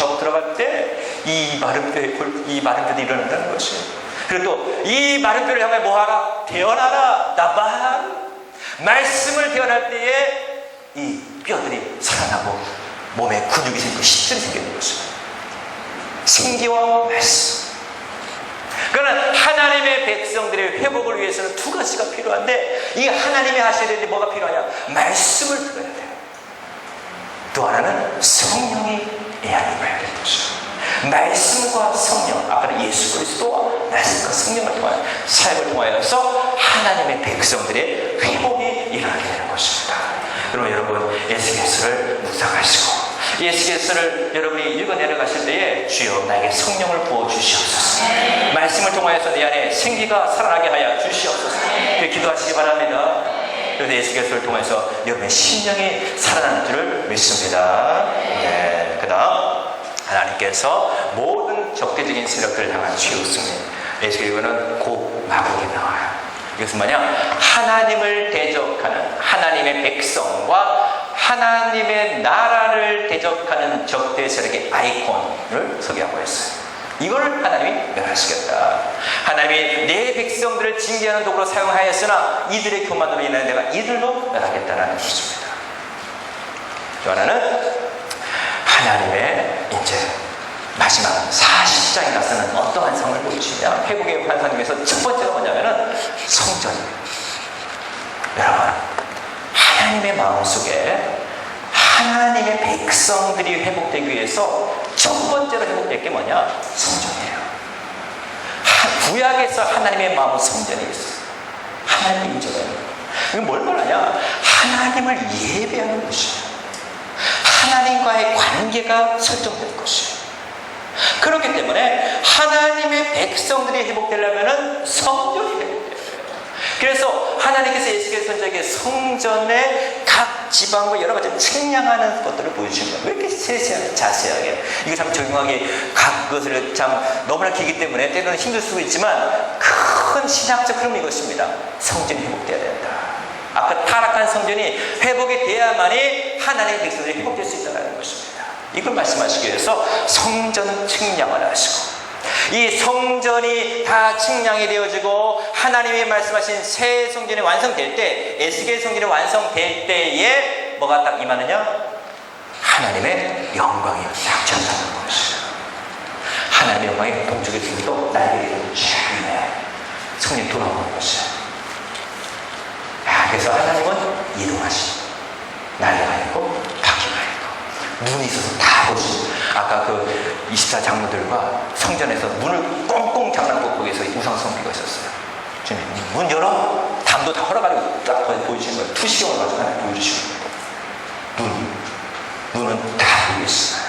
하고 들어갈 때 이 마른 뼈들이 일어난다는 것이에요. 그리고 또 이 마른 뼈를 향해 뭐하라? 태어나라. 나발. 말씀을 태어날 때에 이 뼈들이 살아나고 몸에 근육이 생기고 십줄이 생기는 것입니다. 생기와 말씀. 그러나 하나님의 백성들의 회복을 위해서는 두 가지가 필요한데 이 하나님이 하셔야 되는데 뭐가 필요하냐? 말씀을 들어야 돼요. 또 하나는 성령이 내 안에 임해야 되는 것이죠. 말씀과 성령, 아까는 예수 그리스도와 말씀과 성령을 통하여 사역을 통하여서 하나님의 백성들의 회복이 일어나게 되는 것입니다. 그럼 여러분 에스겔서를 묵상하시고 에스겔서를 여러분이 읽어 내려가실 때에 주여 나에게 성령을 부어 주시옵소서. 말씀을 통하여서 내 안에 생기가 살아나게 하여 주시옵소서. 그렇게 기도하시기 바랍니다. 그래서 에스겔서를 통해서 여러분의 심령이 살아나는 줄을 믿습니다. 네. 그 다음 하나님께서 모든 적대적인 세력들을 향한 최후승리. 에스겔서는 곧 마곡이 나와요. 이것은 뭐냐? 하나님을 대적하는 하나님의 백성과 하나님의 나라를 대적하는 적대 세력의 아이콘을 소개하고 있어요. 이걸 하나님이 멸하시겠다. 하나님이 내 백성들을 징계하는 도구로 사용하였으나 이들의 교만으로 인해 내가 이들도 멸하겠다는 것입니다. 또 하나는 하나님의 이제 마지막 40장에 가서는 어떠한 성을 보여주시냐? 회복의 환상 중에서 첫 번째가 뭐냐면은 성전이에요. 여러분, 하나님의 마음속에 하나님의 백성들이 회복되기 위해서 첫 번째로 회복될 게 뭐냐? 성전이에요. 구약에서 하나님의 마음은 성전이 있어요. 하나님의 인정해요. 이건 뭘 말하냐? 하나님을 예배하는 것이에요. 하나님과의 관계가 설정될 것이에요. 그렇기 때문에 하나님의 백성들이 회복되려면 성전이 회복돼야 돼요. 그래서 하나님께서 에스겔 선지자에게 성전의 각 지방과 여러 가지 측량하는 것들을 보여주신 거예요. 왜 이렇게 세세하게 자세하게? 이거 참 적용하기 각 것을 참 너무나 길기 때문에 때로는 힘들 수도 있지만 큰 신학적 흐름이 이것입니다. 성전이 회복돼야 된다. 아까 타락한 성전이 회복이 돼야만이 하나님의 백성들이 회복될 수 있다는 것입니다. 이걸 말씀하시기 위해서 성전 측량을 하시고 이 성전이 다 측량이 되어지고 하나님이 말씀하신 새 성전이 완성될 때 에스겔 성전이 완성될 때에 뭐가 딱 임하느냐? 하나님의 영광이 닥쳤다는 것이에요. 하나님의 영광이 동쪽의 승리도 날개를 쫙 성령 돌아오는 것이에요. 그래서 하나님은 이동하시고 날개가 있고 바퀴가 있고 눈이 있어서 다 보시고, 아까 그 24장로들과 성전에서 문을 꽁꽁 잠그고 거기서 우상 섬기고 있었어요. 주님, 문 열어! 담도 다 허락하고 딱 보여주시는 거예요. 투시경을 가지고 하나님 보여주시는 거예요. 눈은 다 보이겠어요.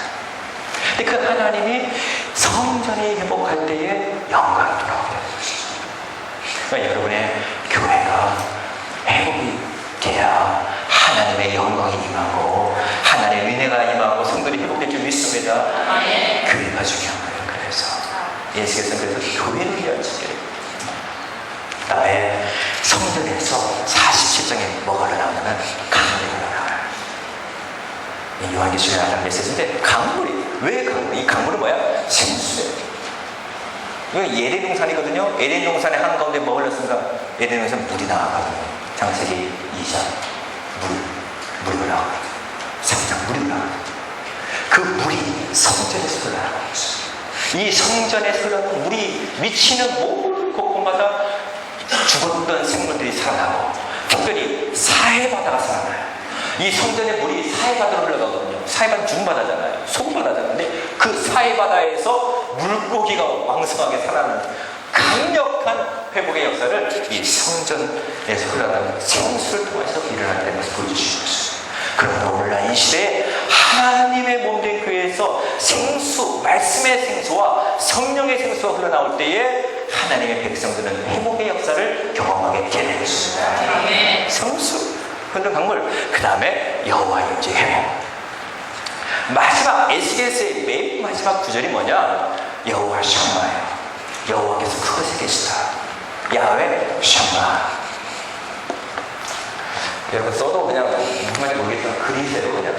근데 그 하나님이 성전이 회복할 때에 영광이 돌아오게 되는 것이죠. 그러니까 여러분의 교회가 회복이 돼야 하나님의 영광이 임하고 하나님의 은혜가 임하고 성도들이 회복될 줄 믿습니다. 교회가 중요한 거예요. 그래서 예수께서는 그래서 교회를 위한 지혜를, 그 다음에 성전에서 47장에 뭐가 흘러나오냐면 강물이 흘러나와요. 요한계시록에 나타난 메시지인데, 왜 강물이? 이 강물은 뭐야? 생수예요. 이거 에덴 동산이거든요. 에덴 동산의 한가운데 뭐 흘렀습니까? 에덴 동산에 물이 나가거든요. 창세기 2장 물이 흘러가거든요. 3장 물이 흘러가거든요. 그 물이 성전에서 흘러나가고 있어요. 이 성전에서 흘러나가는 물이 미치는 모든 곳곳마다 죽었던 생물들이 살아나고, 특별히 사해바다가 살아나요. 이 성전의 물이 사해바다로 흘러가거든요. 사해바다는 죽은 바다잖아요. 소금 바다잖아요. 근데 그 사해바다에서 물고기가 왕성하게 살아나는 강력한 회복의 역사를 이 성전에서 흘러가는 생수를 통해서 일어난다는 것을 보여주시는 것이죠. 그러나 오늘날 이 시대에 하나님의 몸된 교회에서 생수, 말씀의 생수와 성령의 생수가 흘러나올 때에 하나님의 백성들은 회복의 역사를 경험하게 되는 것입니다. 성수, 흔든 강물, 그 다음에 여호와 임재 회복. 마지막 에스겔서의 맨 마지막 구절이 뭐냐? 여호와 샴마예요. 여호와께서 그곳에 계시다. 야훼 샴마. 여러분 써도 그냥 무슨 말인지 모르겠지만 그리세요 그냥.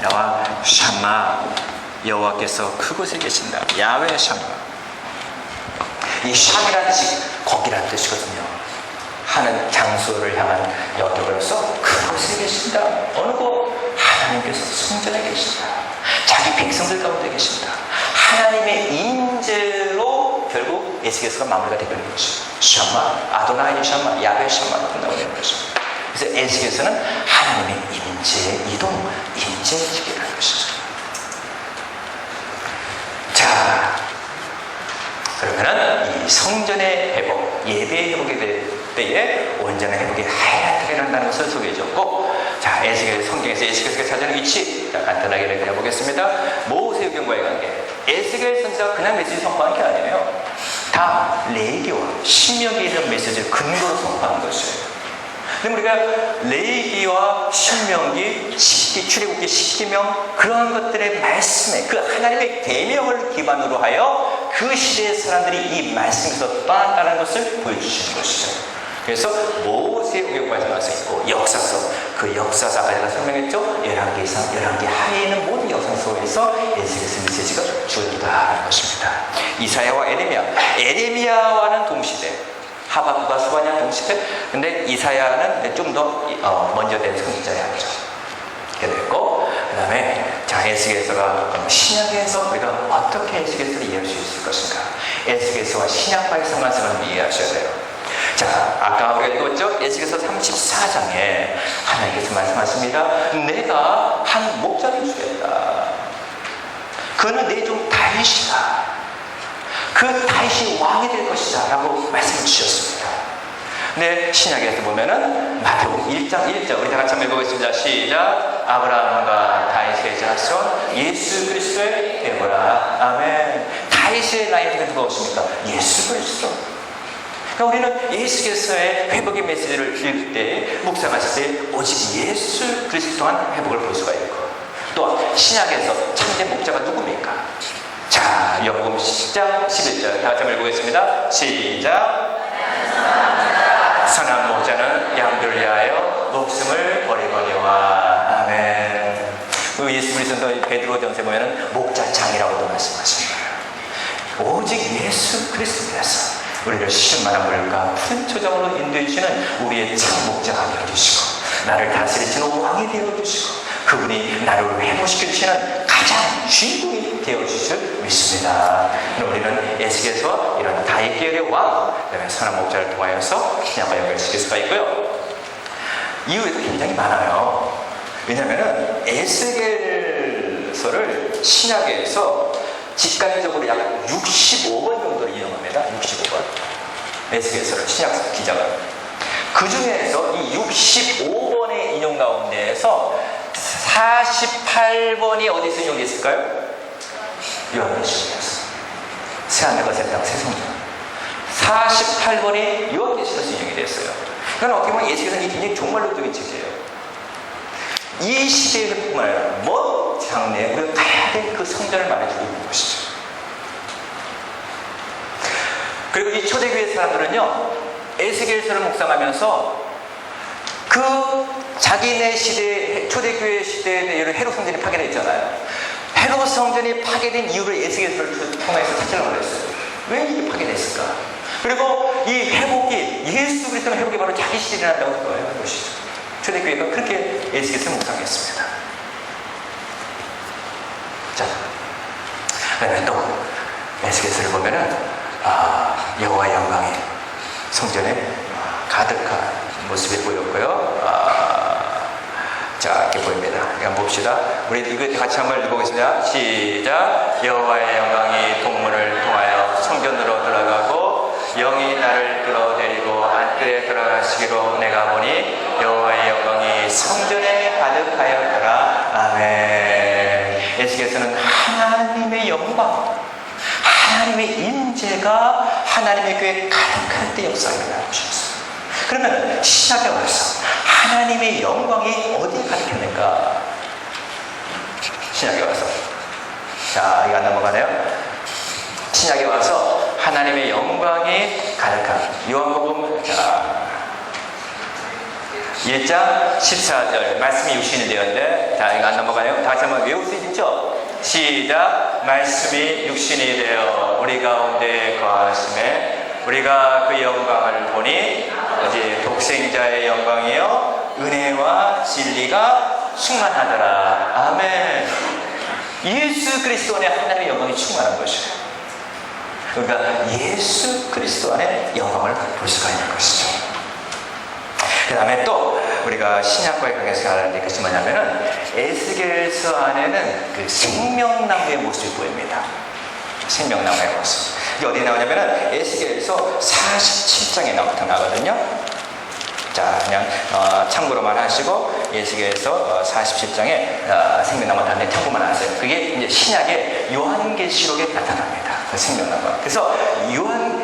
여호와 샴마, 여호와께서 그곳에 계신다. 야훼 샴마. 이 샴이라는 뜻이 거기라는 뜻이거든요. 하는 장소를 향한 영역으로서 그곳에 계신다. 어느 곳? 하나님께서 성전에 계신다. 자기 백성들 가운데 계신다. 하나님의 임재로 결국 에스겔서가 마무리가 되는 것이죠. 샴마, 아도나이 샴마, 야훼 샴마가 끝나는 것입니다. 그래서 에스겔서는 하나님의 임재, 이동, 임재지기라는 것이죠. 자, 그러면은 이 성전의 회복, 예배의 회복이 될 때에 온전한 회복이 하얗게 일어난다는 것을 소개해 줬고, 자, 에스겔 성경에서 에스겔서가 차지하는 위치 간단하게 그려보겠습니다. 모세의경과의 관계. 에스겔 선지자가 그냥 메시지 선포하는 게 아니에요. 다 레위기와 신명기에 있는 메시지를 근거로 선포하는 것이에요. 근데 우리가 레위기와 신명기, 출애굽기 10계명, 그런 것들의 말씀에 그 하나님의 계명을 기반으로 하여 그 시대의 사람들이 이 말씀에서 떠났다는 것을 보여주시는 것이죠. 그래서 모세의 의경과에 나서 있고, 역사서, 그 역사사가 제가 설명했죠. 11개 이상, 11개 하에 있는 모든 역사서에서 에스겔서 메시지가 주어졌다는 것입니다. 이사야와 에레미야와는 동시대, 하박국과 스바냐 동시대. 근데 이사야는 좀 더 먼저 된 선지자였죠. 이렇게 됐고, 그 다음에 자, 에스겔서가 신약에서 우리가 어떻게 에스겔서를 이해할 수 있을 것인가? 에스겔서와 신약과의 상관성을 이해하셔야 돼요. 자, 아까 우리가 읽었죠? 에스겔서 34장에 하나님께서 말씀하십니다. 내가 한 목자를 주겠다. 그는 내 종 다윗이다. 그 다윗이 왕이 될 것이다 라고 말씀을 주셨습니다. 근데 신약에서 보면은 마태복음 1장 1절, 우리 다 같이 한번 읽어보겠습니다. 시작. 아브라함과 다윗의 자손 예수 그리스도의 되보라. 아멘. 다윗의 라인 중에 누가 오십니까? 예수 그리스도. 그러니까 우리는 예수께서의 회복의 메시지를 읽을 때, 묵상하실 때 오직 예수 그리스도 또한 회복을 볼 수가 있고, 또한 신약에서 참된 목자가 누굽니까? 자, 요한복음 10장 11절 다 같이 한번 읽어보겠습니다. 시작. 선한 목자는 양들을 위하여 목숨을 버리거니와. 아멘. 예수 그리스도 베드로전서에 보면 목자장이라고도 말씀하십니다. 오직 예수 그리스도께서 우리를 실만한 물과 푸른 초장으로 인도해 주시는 우리의 참 목자가 되어주시고, 나를 다스리시는 왕이 되어주시고, 그 그분이 나를 회복시켜 주시는 가장 주인공이 되어주실 줄 믿습니다. 우리는 에스겔서 이런 다윗 계열의 왕, 그다음에 선한 목자를 통하여서 신약과 연결시킬 수가 있고요. 이유에도 굉장히 많아요. 왜냐하면 에스겔서를 신약에서 직관적으로 약 65번 정도 인용합니다. 65번. 에스겔서를 신약 기자가. 그 중에서 이 65번의 인용 가운데에서 48번이 어디서 인용됐을까요? 요한계시록에서. 새하늘과 새 땅, 새 성전. 48번이 요한계시록에서 인용이 됐어요. 그러니까 어떻게 보면 예수께서는 굉장히 종말론적인 책이에요. 이 시대뿐만 아니라 먼 장래에 우리가 가야 될 그 성전을 말해주고 있는 것이죠. 그리고 이 초대교회 사람들은요, 에스겔서를 묵상하면서 그 자기네 시대, 초대교회 시대에 이런 헤롯 성전이 파괴됐잖아요. 헤롯 성전이 파괴된 이유를 에스겔서를 통해서 찾으려고 했어요. 왜 이게 파괴됐을까? 그리고 이 회복이, 예수 그리스도의 회복이 바로 자기 시대에 일어난다고 하는 것이죠. 초대교회가 그렇게 에스겔서를 묵상했습니다. 자, 그다음에 또 에스겔서를 보면은 여호와의 영광이 성전에 가득한 모습이 보였고요. 자, 이렇게 보입니다. 한번 봅시다. 우리 이거 같이 한번 읽어보겠습니다. 시작. 여호와의 영광이 동문을 통하여 성전으로 들어가고 영이 나를 끌어내리고 안뜰에 들어가시기로 내가 보니 여호와의 영광이 성전에 가득하였더라. 아멘. 에스겔서는 하나님의 영광, 하나님의 임재가 하나님의 교회에 가득할 때 역사하는 것이었어요. 그러면 신약에 와서 하나님의 영광이 어디에 가득했는가? 신약에 와서, 자, 이거 안 넘어가네요. 신약에 와서 하나님의 영광이 가득한 요한복음, 자, 1장 14절 말씀이 육신이 되었는데, 자, 이거 안 넘어가요. 다 같이 한번 외울 수 있죠? 시작. 말씀이 육신이 되어 우리 가운데 거하심에 우리가 그 영광을 보니 어디 독생자의 영광이요 은혜와 진리가 충만하더라. 아멘. 예수 그리스도 안에 하나님의 영광이 충만한 것이에요. 그러니까 예수 그리스도 안에 영광을 볼 수가 있는 것이죠. 그 다음에 또 우리가 신약과의 관계에서 알아야 될 것이 뭐냐면은 에스겔서 안에는 그 생명나무의 모습이 보입니다. 생명나무의 모습. 이게 어디 나오냐면은 에스겔서 47장에 나타나거든요. 자, 그냥 참고로만 하시고 에스겔서 47장에 생명나무 다음에 참고만 하세요. 그게 이제 신약의 요한계시록에 나타납니다. 그 생명나무. 그래서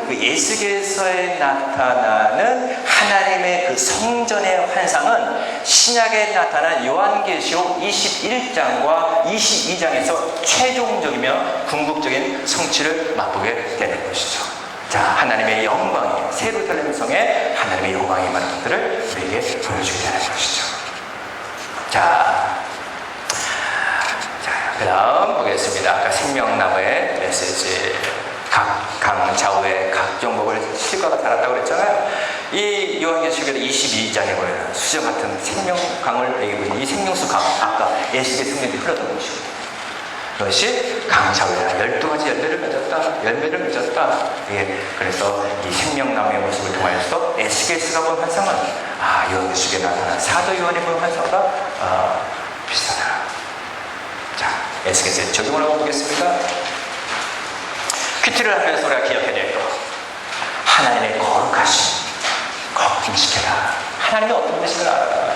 그 에스겔서에 나타나는 하나님의 그 성전의 환상은 신약에 나타난 요한계시록 21장과 22장에서 최종적이며 궁극적인 성취를 맛보게 되는 것이죠. 자, 하나님의 영광이, 예루살렘 성에 하나님의 영광이 많은 것들을 우리에게 보여주게 되는 것이죠. 자, 그 다음 보겠습니다. 아까 생명나무의 메시지. 강 좌우에 각종 목을 실과가 달았다고 그랬잖아요. 이 요한계시록 22장에 보면 수정 같은 생명강을 얘기하고 있는 이 생명수 강, 아까 예수의 생명이 흘렀던 곳이거든요. 그것이 강 좌우에 12가지 열매를 맺었다. 예, 그래서 이 생명나무의 모습을 통하여서 에스겔서가 본 환상은 요한계시록에 나타난 사도 요한이 본 환상과 비슷하다. 자, 에스겔서에 적용을 하고 보겠습니다. 큐티를 하면서 우리가 기억해야 될 것, 하나님의 거룩하심 꼭 인식해라. 하나님이 어떤 분이신지 알아라.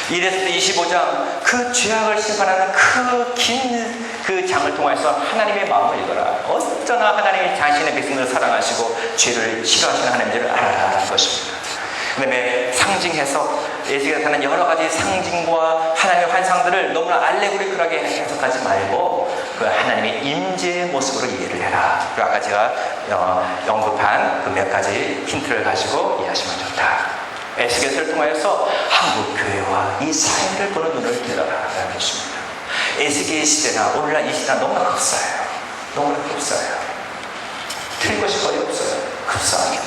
이레스드 25장 그 죄악을 심판하는 그 긴 그 장을 통해서 하나님의 마음을 읽어라. 어쩌나 하나님이 자신의 백성들을 사랑하시고 죄를 싫어하시는 하나님들을 알아라는 것입니다. 그 다음에 상징해서 예수가 나타난 여러 가지 상징과 하나님의 환상들을 너무나 알레고리컬하게 해석하지 말고 그 하나님의 임재의 모습으로 이해를 해라. 그리고 아까 제가 언급한 그 몇 가지 힌트를 가지고 이해하시면 좋다. 에스겔서를 통하여서 한국 교회와 이 사회를 보는 눈을 들어라라는 것입니다. 에스겔 시대나 오늘날 이 시대는 너무나 급사해요. 너무나 급사해요. 틀린 것이 거의 없어요. 급사합니다.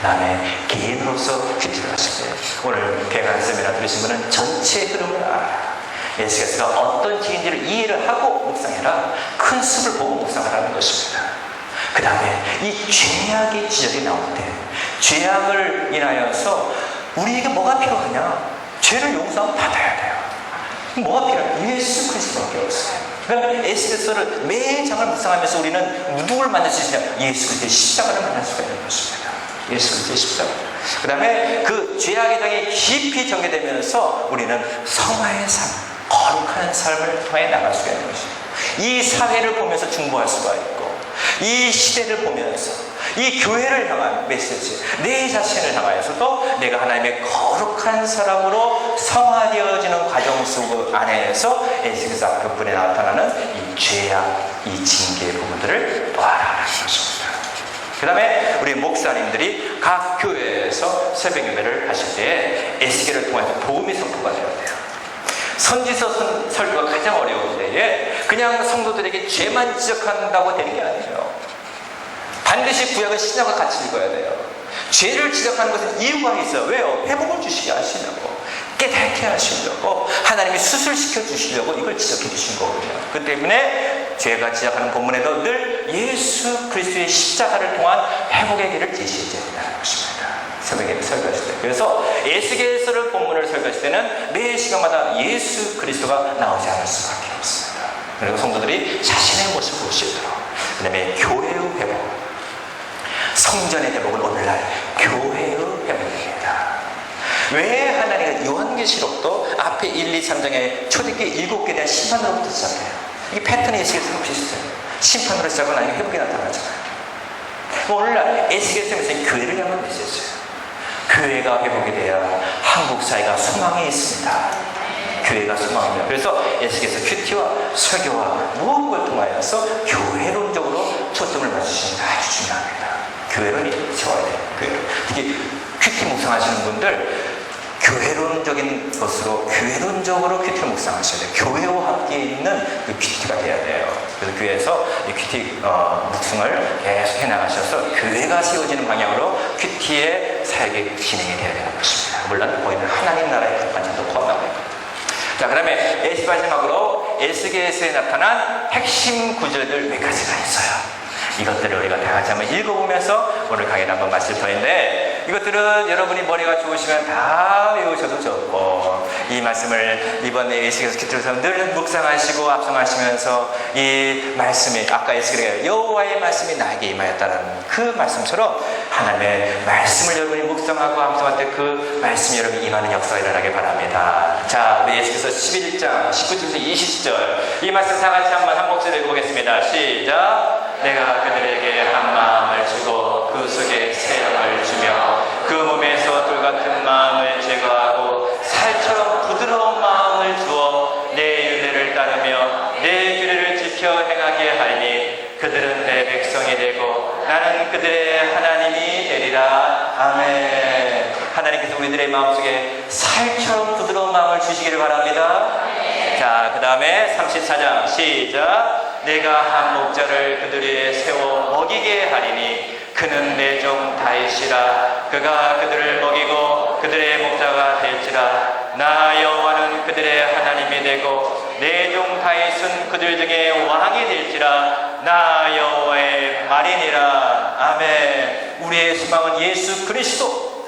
다음에 개인으로서 큐티를 하실 거예요. 오늘 개간 세미나 들으신 분은 전체 흐름을 알아요. 에스겔서가 어떤 지인지를 이해를 하고 묵상해라. 큰 숲을 보고 묵상하라는 것입니다. 그 다음에 이 죄악의 지적이 나올 때 죄악을 인하여서 우리에게 뭐가 필요하냐? 죄를 용서 받아야 돼요. 뭐가 필요해요? 예수 그리스도밖에 없어요. 그러니까 에스겔서를 매 장을 묵상하면서 우리는 누구를 만날 수 있냐? 예수 그리스도의 십자가를 만날 수가 있는 것입니다. 예수 그리스도의 십자가. 그 다음에 그 죄악의 땅이 깊이 정리되면서 우리는 성화의 삶, 거룩한 삶을 통해 나갈 수가 있는 것입니다. 이 사회를 보면서 중보할 수가 있고, 이 시대를 보면서 이 교회를 향한 메시지, 내 자신을 향하여서도 내가 하나님의 거룩한 사람으로 성화되어지는 과정 속 안에서 에스겔서 앞부분에 나타나는 이 죄악, 이 징계의 부분들을 보아라는 것입니다. 그 다음에 우리 목사님들이 각 교회에서 새벽 예배를 하실 때에 에스겔을 통해서 복음이 선포가 되어야 돼요. 선지서 설교가 가장 어려울 때에 그냥 성도들에게 죄만 지적한다고 되는 게 아니에요. 반드시 구약과 신약과 같이 읽어야 돼요. 죄를 지적하는 것은 이유가 있어요. 왜요? 회복을 주시게 하시려고, 깨닫게 하시려고, 하나님이 수술시켜 주시려고 이걸 지적해 주신 거거든요. 그 때문에 죄가 지적하는 본문에도 늘 예수 그리스도의 십자가를 통한 회복의 길을 제시해 줘야 된다는 것입니다. 새벽에 설교하실 때. 그래서 에스겔서를 본문을 설교하실 때는 매 시간마다 예수 그리스도가 나오지 않을 수밖에 없습니다. 그리고 성도들이 자신의 모습을 보시도록, 그 다음에 교회의 회복, 성전의 회복은 오늘날 교회의 회복입니다. 왜 하나님은 요한계시록도 앞에 1, 2, 3장에 초대교회 7개에 대한 심판으로부터 시작해요. 이 패턴이 에스겔서랑 비슷해요. 심판으로 시작은 아니고 회복이 나타나잖아요. 오늘날 에스겔서에서 교회를 향한 메시지예요. 교회가 회복이 돼야 한국 사회가 소망이 있습니다. 교회가 소망입니다. 그래서 에스겔서 큐티와 설교와 모든 걸 통하여서 교회론적으로 초점을 맞추시는 게 아주 중요합니다. 교회론이 세워야 돼요. 교회론. 특히 큐티 묵상하시는 분들 교회론적인 것으로, 교회론적으로 큐티를 묵상하셔야 돼요. 교회와 함께 있는 그 큐티가 돼야 돼요. 그래서 교회에서 이 큐티 묵상을 계속 해나가셔서 교회가 세워지는 방향으로 큐티의 사역이 진행이 돼야 되는 것입니다. 물론 거기는 하나님 나라의 국반장도 포함하고 있고. 자, 그 다음에 마지막으로 에스겔서에 나타난 핵심 구절들 몇 가지가 있어요. 이것들을 우리가 다 같이 한번 읽어보면서 오늘 강의를 한번 마칠 터인데, 이것들은 여러분이 머리가 좋으시면 다 외우셔도 좋고, 이 말씀을 이번에 에스겔서 큐티에서 늘 묵상하시고 압송하시면서 이 말씀이, 아까 에스겔이 여호와의 말씀이 나에게 임하였다는 그 말씀처럼 하나님의 말씀을 여러분이 묵상하고 압송할 때 그 말씀이 여러분이 임하는 역사가 일어나게 바랍니다. 자, 우리 에스겔서 11장 19절에서 20절 이 말씀 다 같이 한번 한 목소리로 읽어보겠습니다. 시작. 내가 그들에게 한 마음을 주고 그 속에 새 영을 주며 그 몸에서 돌같은 마음을 제거하고 살처럼 부드러운 마음을 주어 내 윤례를 따르며 내 규례를 지켜 행하게 하리니 그들은 내 백성이 되고 나는 그들의 하나님이 되리라. 아멘. 하나님께서 우리들의 마음속에 살처럼 부드러운 마음을 주시기를 바랍니다. 자, 그 다음에 34장 시작. 내가 한 목자를 그들 위에 세워 먹이게 하리니 그는 내 종 다윗이라. 그가 그들을 먹이고 그들의 목자가 될지라. 나 여호와는 그들의 하나님이 되고 내 종 다윗은 그들 중에 왕이 될지라. 나 여호와의 말이니라. 아멘. 우리의 소망은 예수 그리스도,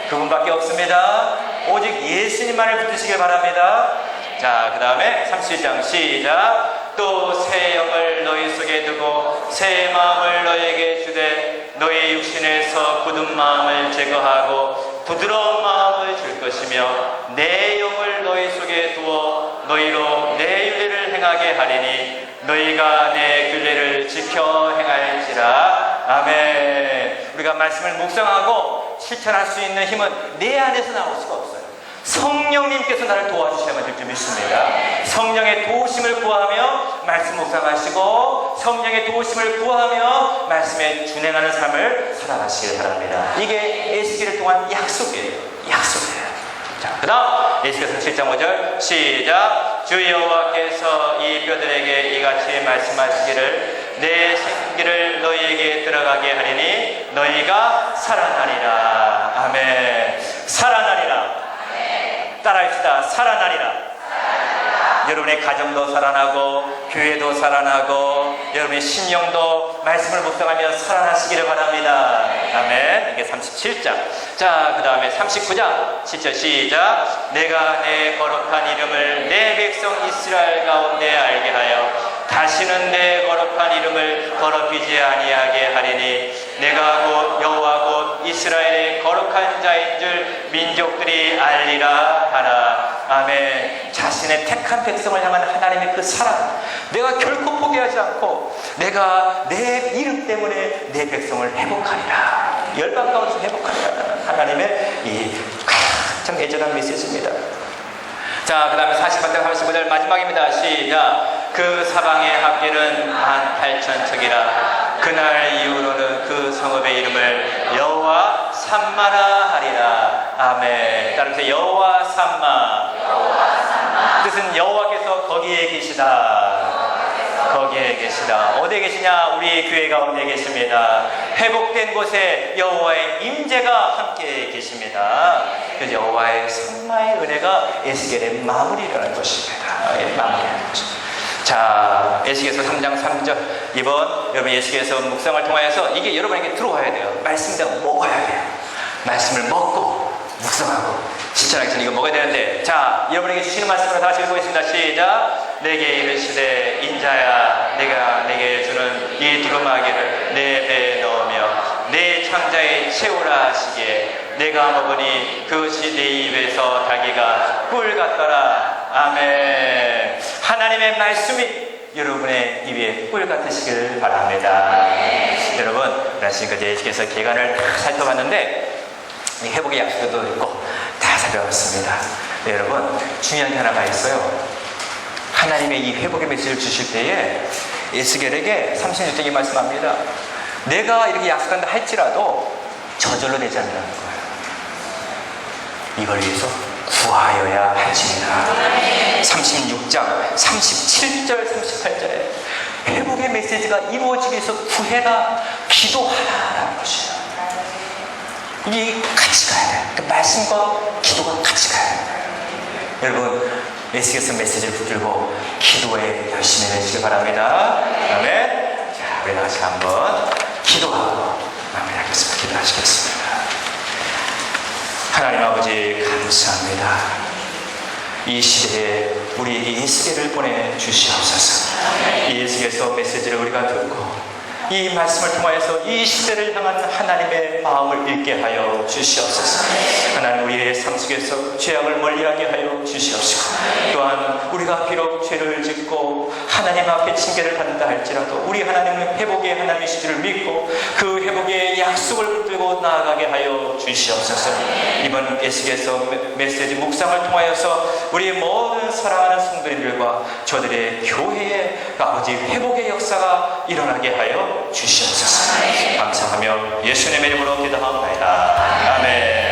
그분밖에 없습니다. 오직 예수님만을 붙드시길 바랍니다. 자, 그 다음에 31장 시작. 또 새 영을 너희 속에 두고 새 마음을 너희에게 주되 너희 육신에서 굳은 마음을 제거하고 부드러운 마음을 줄 것이며 내 영을 너희 속에 두어 너희로 내 윤례를 행하게 하리니 너희가 내 규례를 지켜 행할지라. 아멘. 우리가 말씀을 묵상하고 실천할 수 있는 힘은 내 안에서 나올 수가 없어요. 성령님께서 나를 도와주셔야만 될 줄 믿습니다. 성령의 도우심을 구하며 말씀 묵상하시고 성령의 도우심을 구하며 말씀에 준행하는 삶을 살아가시길 바랍니다. 이게 에스겔을 통한 약속이에요. 약속이에요. 자, 그 다음 에스겔서 7장 5절 시작. 주 여호와께서 이 뼈들에게 이같이 말씀하시기를 내 길을 너희에게 들어가게 하리니 너희가 살아나리라. 아멘. 살아나리라. 따라합시다. 살아나리라. 여러분의 가정도 살아나고 교회도 살아나고 여러분의 심령도 말씀을 묵상하며 살아나시기를 바랍니다. 아멘. 이게 37장. 자, 그 다음에 39장 7절 시작. 내가 내 거룩한 이름을 내 백성 이스라엘 가운데 알게 하여 다시는 내 거룩한 이름을 더럽히지 아니하게 하리니 내가 곧 여호와 곧 이스라엘의 거룩한 자인 줄 민족들이 알리라 하라. 아멘. 자신의 택한 백성을 향한 하나님의 그 사랑, 내가 결코 포기하지 않고 내가 내 이름 때문에 내 백성을 회복하리라, 열방 가운데서 회복하리라. 하나님의 이 참 애절한 메시지입니다. 자, 그 다음에 40절부터 35절 마지막입니다. 시작. 그 사방의 합계는 18,000척이라. 그날 이후로는 그 성읍의 이름을 여호와 삼마라 하리라. 아멘. 따라서 여호와 삼마. 뜻은 여호와께서 거기에 계시다. 거기에 계시다. 어디에 계시냐? 우리 교회 가운데 계십니다. 회복된 곳에 여호와의 임재가 함께 계십니다. 그래서 여호와의 삼마의 은혜가 에스겔의 마무리라는 것입니다. 마무리라는 것입니다. 자, 에스겔서 3장 3절. 이번 여러분 에스겔서 묵상을 통하여서 이게 여러분에게 들어와야 돼요. 말씀대로 먹어야 돼요. 말씀을 먹고 묵상하고 실천하기 전에 이거 먹어야 되는데, 자, 여러분에게 주시는 말씀으로 다시 읽어보겠습니다. 시작. 내게 이르시되 인자야 내가 내게 주는 이 두루마기를 내 배에 넣으며 내 창자에 채우라 하시기에 내가 먹으니 그것이 내 입에서 달기가 꿀 같더라. 아멘. 하나님의 말씀이 여러분의 입에 꿀 같으시길 바랍니다. 여러분, 지금까지 예수께서 기간을 다 살펴봤는데 회복의 약속도 있고 다 살펴봤습니다. 네, 여러분, 중요한 게 하나가 있어요. 하나님의 이 회복의 메시지를 주실 때에 에스겔에게 36장이 말씀합니다. 내가 이렇게 약속한다 할지라도 저절로 되지 않는다는 거예요. 이걸 위해서 구하여야 할지니라. 36장 37절 38절에 회복의 메시지가 이루어지기 위해서 구해라, 기도하라라는 것이에요. 이게 같이 가야 돼요. 그 말씀과 기도가 같이 가야 돼요. 여러분, 에스겔서 메시지를 붙들고 기도에 열심히 해주시기 바랍니다. 아멘. 자, 우리 다시 한번 기도하고 마무리하겠습니다. 기도하시겠습니다. 하나님 아버지, 감사합니다. 이 시대에 우리에게 에스겔을 보내주시옵소서. 이 에스겔서 메시지를 우리가 듣고 이 말씀을 통하여서 이 시대를 향한 하나님의 마음을 읽게 하여 주시옵소서. 하나님, 우리의 삶 속에서 죄악을 멀리하게 하여 주시옵시고, 또한 우리가 비록 죄를 짓고 하나님 앞에 징계를 받는다 할지라도 우리 하나님은 회복의 하나님이신 줄 믿고 그 회복의 약속을 붙들고 나아가게 하여 주시옵소서. 이번 에스겔서 메시지 묵상을 통하여서 우리 모든 사랑하는 성도님들과 저들의 교회에 아버지 회복의 역사가 일어나게 하여 주시옵소서. 감사하며 예수님의 이름으로 기도합니다. 아멘.